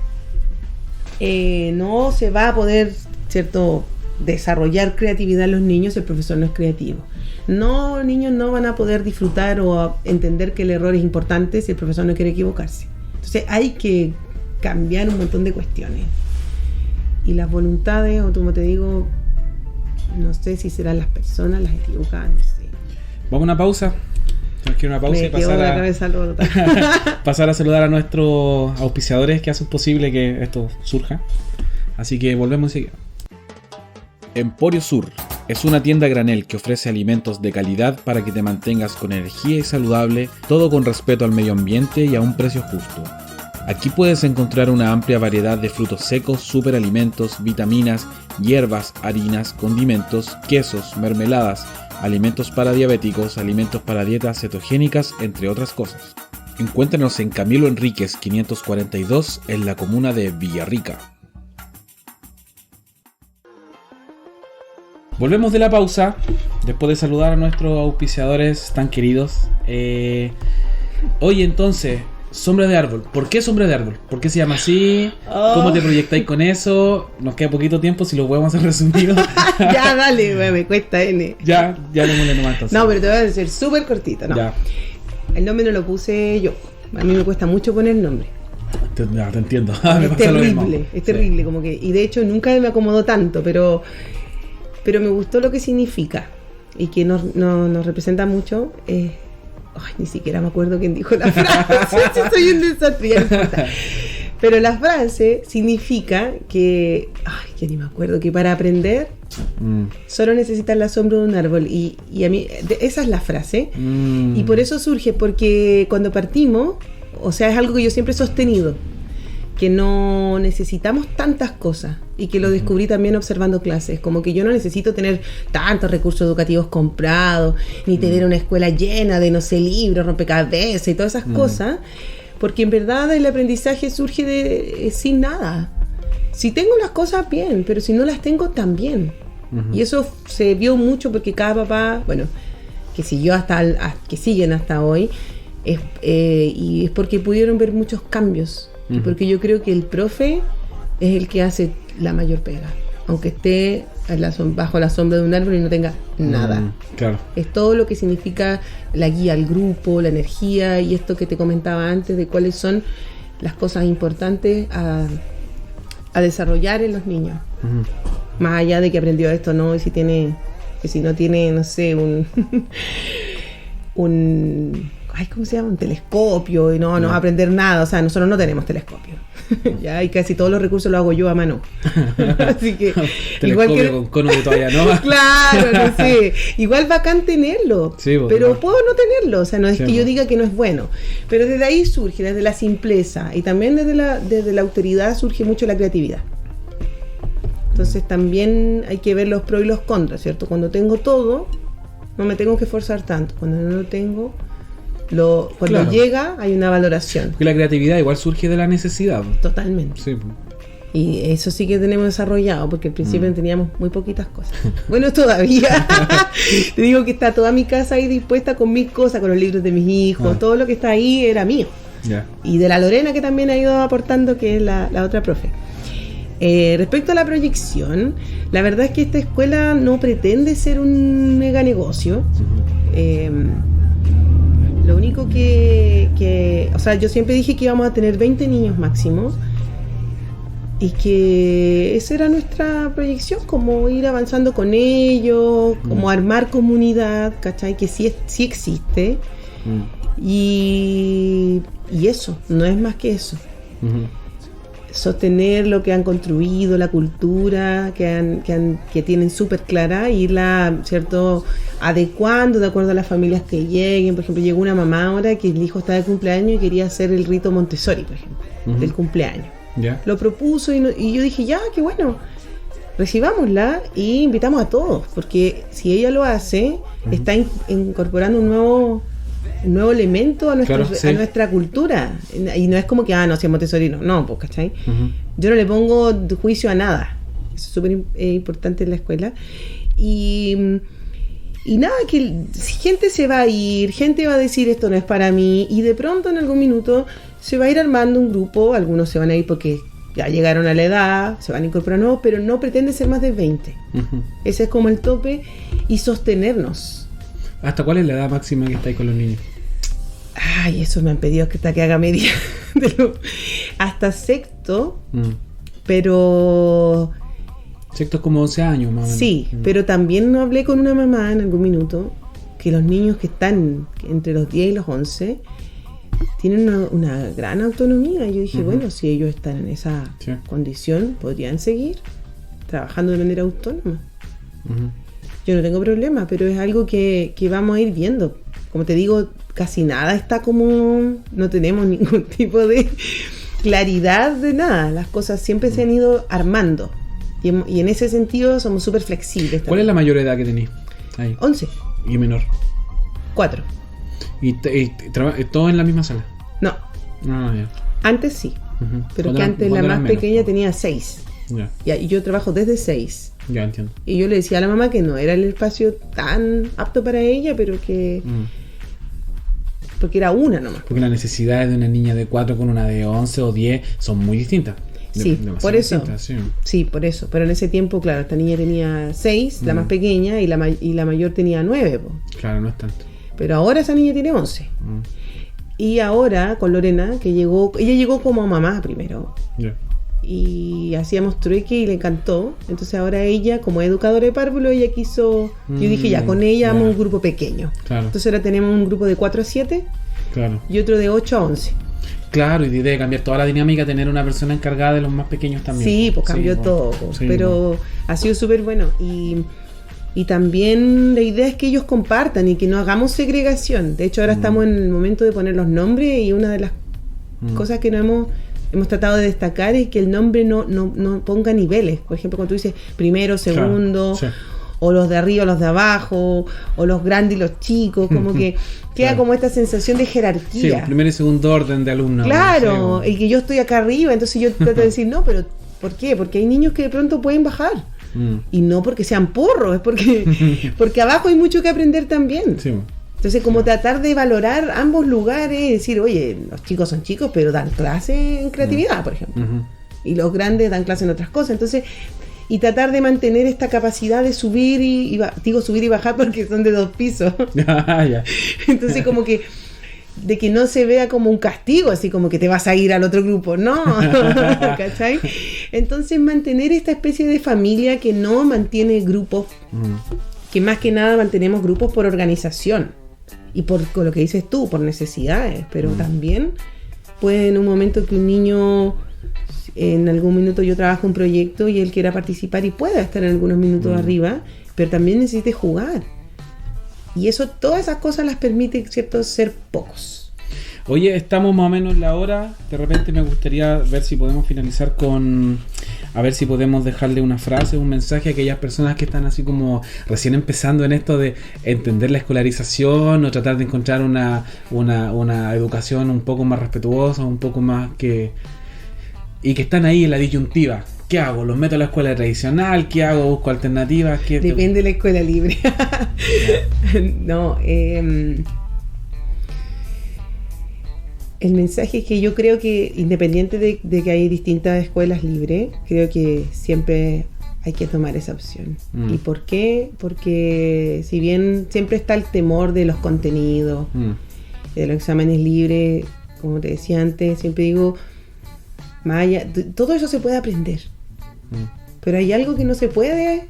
no se va a poder, ¿cierto?, desarrollar creatividad en los niños si el profesor no es creativo. Los niños no van a poder disfrutar o entender que el error es importante si el profesor no quiere equivocarse. Entonces hay que cambiar un montón de cuestiones. Y las voluntades, o como te digo, no sé si serán las personas las equivocadas, no sé. Vamos a una pausa. Tenemos que ir a una pausa y pasar a saludar a nuestros auspiciadores que hacen posible que esto surja. Así que volvemos enseguida. Emporio Sur es una tienda a granel que ofrece alimentos de calidad para que te mantengas con energía y saludable, todo con respeto al medio ambiente y a un precio justo. Aquí puedes encontrar una amplia variedad de frutos secos, superalimentos, vitaminas, hierbas, harinas, condimentos, quesos, mermeladas, alimentos para diabéticos, alimentos para dietas cetogénicas, entre otras cosas. Encuéntranos en Camilo Enríquez 542 en la comuna de Villarrica. Volvemos de la pausa, después de saludar a nuestros auspiciadores tan queridos. Oye, entonces, sombra de árbol. ¿Por qué sombra de árbol? ¿Por qué se llama así? ¿Cómo te proyectáis con eso? Nos queda poquito tiempo, si lo podemos hacer resumido. Ya, dale, me cuesta N. Ya lo molé nomás entonces. No, pero te voy a decir súper cortito, ¿no? Ya. El nombre no lo puse yo. A mí me cuesta mucho poner nombre. Te entiendo. Es terrible, como que... Y de hecho nunca me acomodó tanto, pero me gustó lo que significa y que nos representa mucho. Ni siquiera me acuerdo quién dijo la frase. Soy un desastre, ya no importa. Pero la frase significa que ni me acuerdo, que para aprender solo necesitas la sombra de un árbol, y a mí esa es la frase. Y por eso surge, porque cuando partimos, o sea, es algo que yo siempre he sostenido, que no necesitamos tantas cosas, y que lo descubrí también observando clases, como que yo no necesito tener tantos recursos educativos comprados, ni tener una escuela llena de, no sé, libros, rompecabezas y todas esas cosas, porque en verdad el aprendizaje surge sin nada. Si tengo las cosas, bien, pero si no las tengo, también. Y eso se vio mucho porque cada papá, bueno, que siguió que siguen hasta hoy, y es porque pudieron ver muchos cambios. Y porque yo creo que el profe es el que hace la mayor pega. aunque esté bajo la sombra de un árbol y no tenga nada. Claro. Es todo lo que significa la guía al grupo, la energía y esto que te comentaba antes de cuáles son las cosas importantes a desarrollar en los niños. Más allá de que aprendió esto, ¿no? Y si no tiene, no sé, ¿cómo se llama? Un telescopio y no va a aprender nada. O sea, nosotros no tenemos telescopio. Ya, y casi todos los recursos los hago yo a mano. Así que igual que con cono de toalla, ¿no? Claro, no sé. Igual bacán tenerlo, sí, pero claro. puedo no tenerlo. O sea, no es sí, que yo diga que no es bueno. Pero desde ahí surge, desde la simpleza y también desde la autoridad surge mucho la creatividad. Entonces también hay que ver los pros y los contras, ¿cierto? Cuando tengo todo, no me tengo que esforzar tanto. Cuando no lo tengo, cuando claro. llega hay una valoración. Porque la creatividad igual surge de la necesidad. Totalmente. Sí. Y eso sí que tenemos desarrollado, porque al principio teníamos muy poquitas cosas. Bueno, todavía. Te digo que está toda mi casa ahí dispuesta con mis cosas, con los libros de mis hijos, todo lo que está ahí era mío. Yeah. Y de la Lorena, que también ha ido aportando, que es la otra profe. Respecto a la proyección, la verdad es que esta escuela no pretende ser un mega negocio. Lo único que o sea, yo siempre dije que íbamos a tener 20 niños máximo y que esa era nuestra proyección, como ir avanzando con ellos, como armar comunidad, ¿cachai? Que sí existe. Y eso, no es más que eso. Sostener lo que han construido, la cultura que tienen súper clara, irla, ¿cierto?, adecuando de acuerdo a las familias que lleguen. Por ejemplo, llegó una mamá ahora que el hijo estaba de cumpleaños y quería hacer el rito Montessori, por ejemplo, del cumpleaños. Yeah. Lo propuso y yo dije, ya, qué bueno, recibámosla y invitamos a todos, porque si ella lo hace, está incorporando un nuevo elemento a nuestra cultura. Y no es como que, no, si es Montessori, no, pues, ¿cachai? Yo no le pongo juicio a nada. Eso es súper importante en la escuela. Y nada, que gente se va a ir, gente va a decir esto no es para mí, y de pronto en algún minuto se va a ir armando un grupo. Algunos se van a ir porque ya llegaron a la edad, se van a incorporar nuevos, pero no pretende ser más de 20. Ese es como el tope, y sostenernos. ¿Hasta cuál es la edad máxima que estáis con los niños? Ay, eso me han pedido hasta que haga media. Hasta sexto, pero... Sexto es como 11 años más o menos. Sí, pero también hablé con una mamá en algún minuto que los niños que están entre los 10 y los 11 tienen una gran autonomía. Yo dije, bueno, si ellos están en esa condición, podrían seguir trabajando de manera autónoma. Yo no tengo problema, pero es algo que vamos a ir viendo. Como te digo, casi nada está como... No tenemos ningún tipo de claridad de nada. Las cosas siempre se han ido armando. Y en ese sentido somos súper flexibles. ¿Cuál es la mayor edad que tenés? Ahí. 11. ¿Y menor? 4. ¿Y todo en la misma sala? No. Ya. Antes sí. Pero que antes la más pequeña tenía 6. Ya. Y yo trabajo desde 6. Ya, entiendo. Y yo le decía a la mamá que no era el espacio tan apto para ella, pero que... Porque era una nomás. Porque las necesidades de una niña de 4 con una de 11 o 10 son muy distintas. Sí, por eso. Sí, por eso. Pero en ese tiempo, claro, esta niña tenía 6, la más pequeña, y la mayor tenía 9. Claro, no es tanto. Pero ahora esa niña tiene 11. Y ahora, con Lorena, ella llegó como mamá primero. Y hacíamos trueque y le encantó. Entonces ahora ella, como educadora de párvulo, ella quiso... Yo dije, ya, con ella vamos un grupo pequeño. Claro. Entonces ahora tenemos un grupo de 4 a 7 y otro de 8 a 11. Claro, y debe cambiar toda la dinámica, tener una persona encargada de los más pequeños también. Sí, pues cambió todo. Sí, pero ha sido súper bueno. Y también la idea es que ellos compartan y que no hagamos segregación. De hecho, ahora estamos en el momento de poner los nombres, y una de las cosas que no hemos tratado de destacar es que el nombre no ponga niveles. Por ejemplo, cuando tú dices primero, segundo, o los de arriba, los de abajo, o los grandes y los chicos, como que queda como esta sensación de jerarquía. Sí, primer y segundo orden de alumnos. Claro, y que yo estoy acá arriba, entonces yo trato de decir, no, pero ¿por qué? Porque hay niños que de pronto pueden bajar. Y no porque sean porros, es porque abajo hay mucho que aprender también. Sí. Entonces, como tratar de valorar ambos lugares, decir, oye, los chicos son chicos, pero dan clase en creatividad, por ejemplo. Y los grandes dan clase en otras cosas. Entonces, y tratar de mantener esta capacidad de subir digo subir y bajar porque son de 2 pisos. Entonces como que de que no se vea como un castigo, así como que te vas a ir al otro grupo, no. ¿Cachai? Entonces mantener esta especie de familia que no mantiene grupos, que más que nada mantenemos grupos por organización y por lo que dices tú, por necesidades, pero también puede en un momento que un niño, en algún minuto yo trabajo un proyecto y él quiera participar y pueda estar en algunos minutos arriba, pero también necesite jugar. Y eso, todas esas cosas las permite, ¿cierto?, ser pocos. Oye, estamos más o menos en la hora. De repente me gustaría ver si podemos finalizar con... A ver si podemos dejarle una frase, un mensaje a aquellas personas que están así como recién empezando en esto de entender la escolarización o tratar de encontrar una educación un poco más respetuosa, un poco más que... Y que están ahí en la disyuntiva. ¿Qué hago? ¿Los meto a la escuela tradicional? ¿Qué hago? ¿Busco alternativas? Depende de la escuela libre. No, el mensaje es que yo creo que independiente de que hay distintas escuelas libres, creo que siempre hay que tomar esa opción. ¿Y por qué? Porque si bien siempre está el temor de los contenidos, de los exámenes libres, como te decía antes, siempre digo, Maya, todo eso se puede aprender. Pero hay algo que no se puede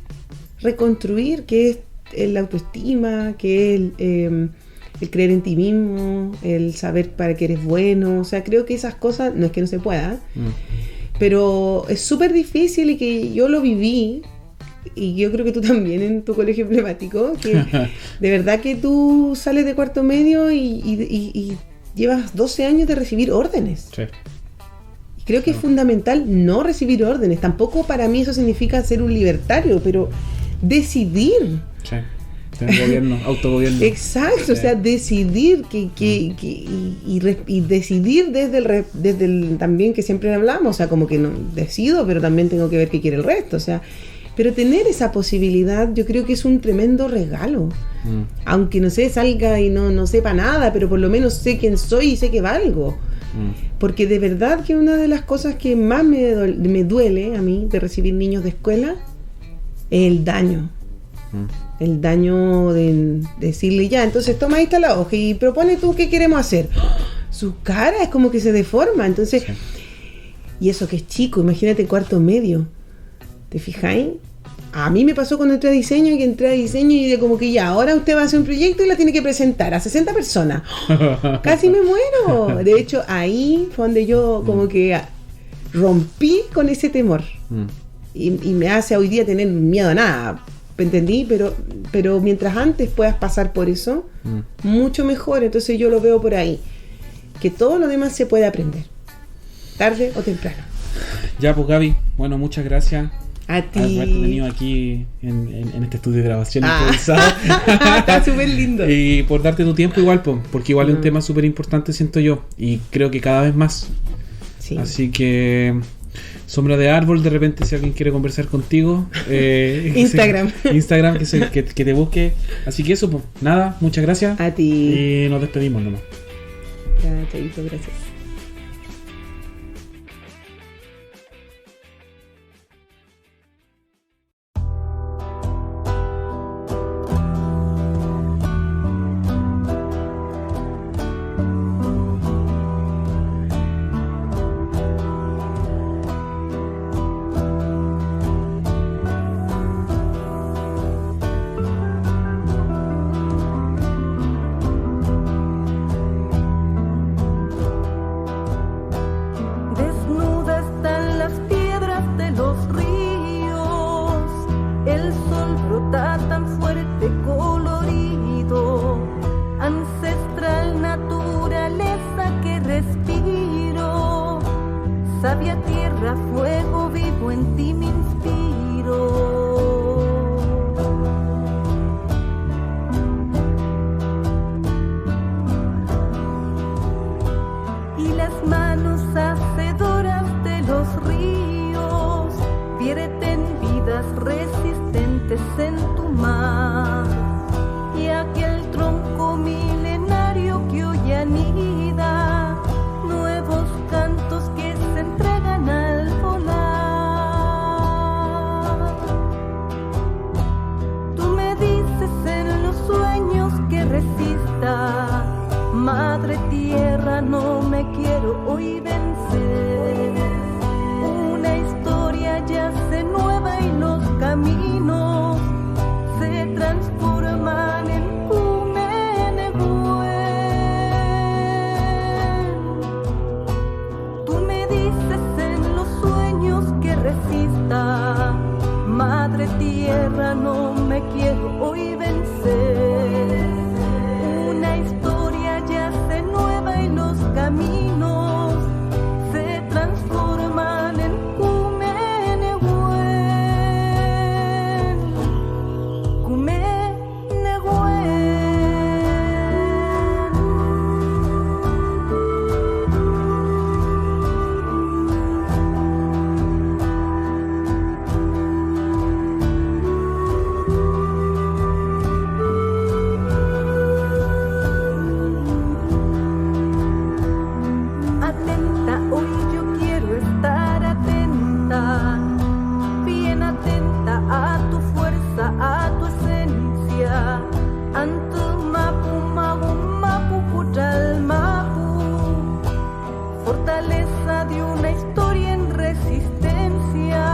reconstruir, que es la autoestima, que es el creer en ti mismo, el saber para qué eres bueno. O sea, creo que esas cosas, no es que no se pueda, pero es súper difícil y que yo lo viví, y yo creo que tú también en tu colegio emblemático, que de verdad que tú sales de cuarto medio y llevas 12 años de recibir órdenes. Sí. Creo que es fundamental no recibir órdenes. Tampoco para mí eso significa ser un libertario, pero decidir. Sí, tener gobierno, autogobierno. Exacto, sí. O sea, decidir y decidir desde el también que siempre hablamos, o sea, como que no decido, pero también tengo que ver qué quiere el resto, o sea, pero tener esa posibilidad yo creo que es un tremendo regalo. Aunque no sé, salga y no sepa nada, pero por lo menos sé quién soy y sé que valgo. Porque de verdad que una de las cosas que más me duele a mí de recibir niños de escuela es el daño. El daño de decirle ya, entonces toma, ahí está la hoja y propone tú qué queremos hacer. Su cara es como que se deforma, entonces sí. Y eso que es chico, imagínate cuarto medio, ¿te fijáis? A mí me pasó cuando entré a diseño y como que ya, ahora usted va a hacer un proyecto y lo tiene que presentar a 60 personas. Casi me muero. De hecho, ahí fue donde yo como que rompí con ese temor. Y me hace hoy día tener miedo a nada. ¿Entendí? Pero mientras antes puedas pasar por eso, mucho mejor. Entonces yo lo veo por ahí. Que todo lo demás se puede aprender. Tarde o temprano. Ya, pues Gaby, bueno, muchas gracias. A ti. Haberte tenido aquí en este estudio de grabación improvisado. Está súper lindo. Y por darte tu tiempo igual, porque igual es un tema súper importante, siento yo. Y creo que cada vez más. Sí. Así que, Sombra de Árbol, de repente si alguien quiere conversar contigo. Instagram, que te busque. Así que eso, pues nada, muchas gracias. A ti. Y nos despedimos nomás. Ya, chaito, gracias. Nuevos cantos que se entregan al volar. hoy vencer. Una historia yace nueva y los caminos se transforman en Cumenehuen. Tú me dices en los sueños que resista, Madre Tierra, no me quiero hoy vencer. Una historia yace nueva y los caminos se transforman en Cumenehuen. Cumenehuen. Atenta, hoy yo quiero estar atenta, bien atenta a tu fuerza, a tu esencia. Antu mapu mapu mapu puchal mapu, fortaleza de una historia en resistencia.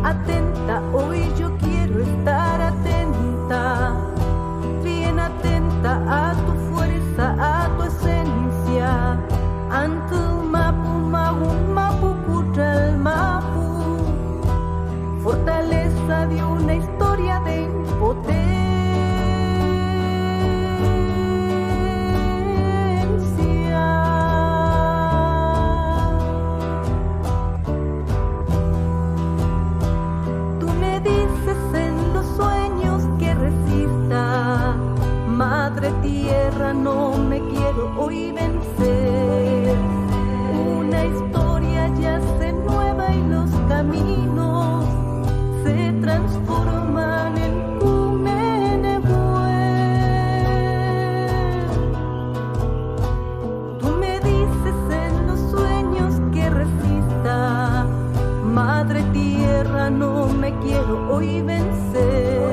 Atenta, hoy yo quiero estar atenta, bien atenta a tu fuerza, a tu esencia. Antu mapu mapu mapu puchal mapu, fortaleza de una historia de impotencia. Tú me dices en los sueños que resista, Madre Tierra, no me quiero hoy vencer. Una historia yace nueva y los caminos se transforman en Cumenehuen. Tú me dices en los sueños que resista, Madre Tierra, no me quiero hoy vencer.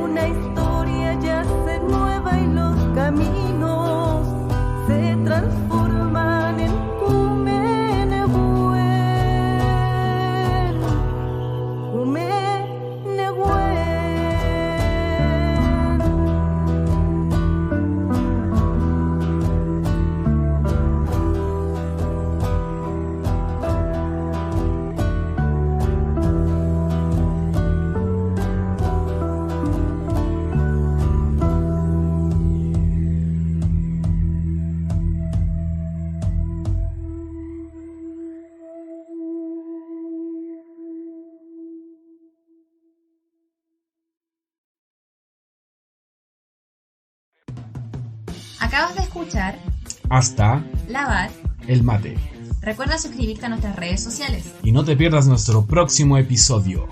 Una historia yace nueva y los caminos se transforman en Cumenehuen. Cumenehuen. Acabas de escuchar Hasta Lavar. el mate. Recuerda suscribirte a nuestras redes sociales. Y no te pierdas nuestro próximo episodio.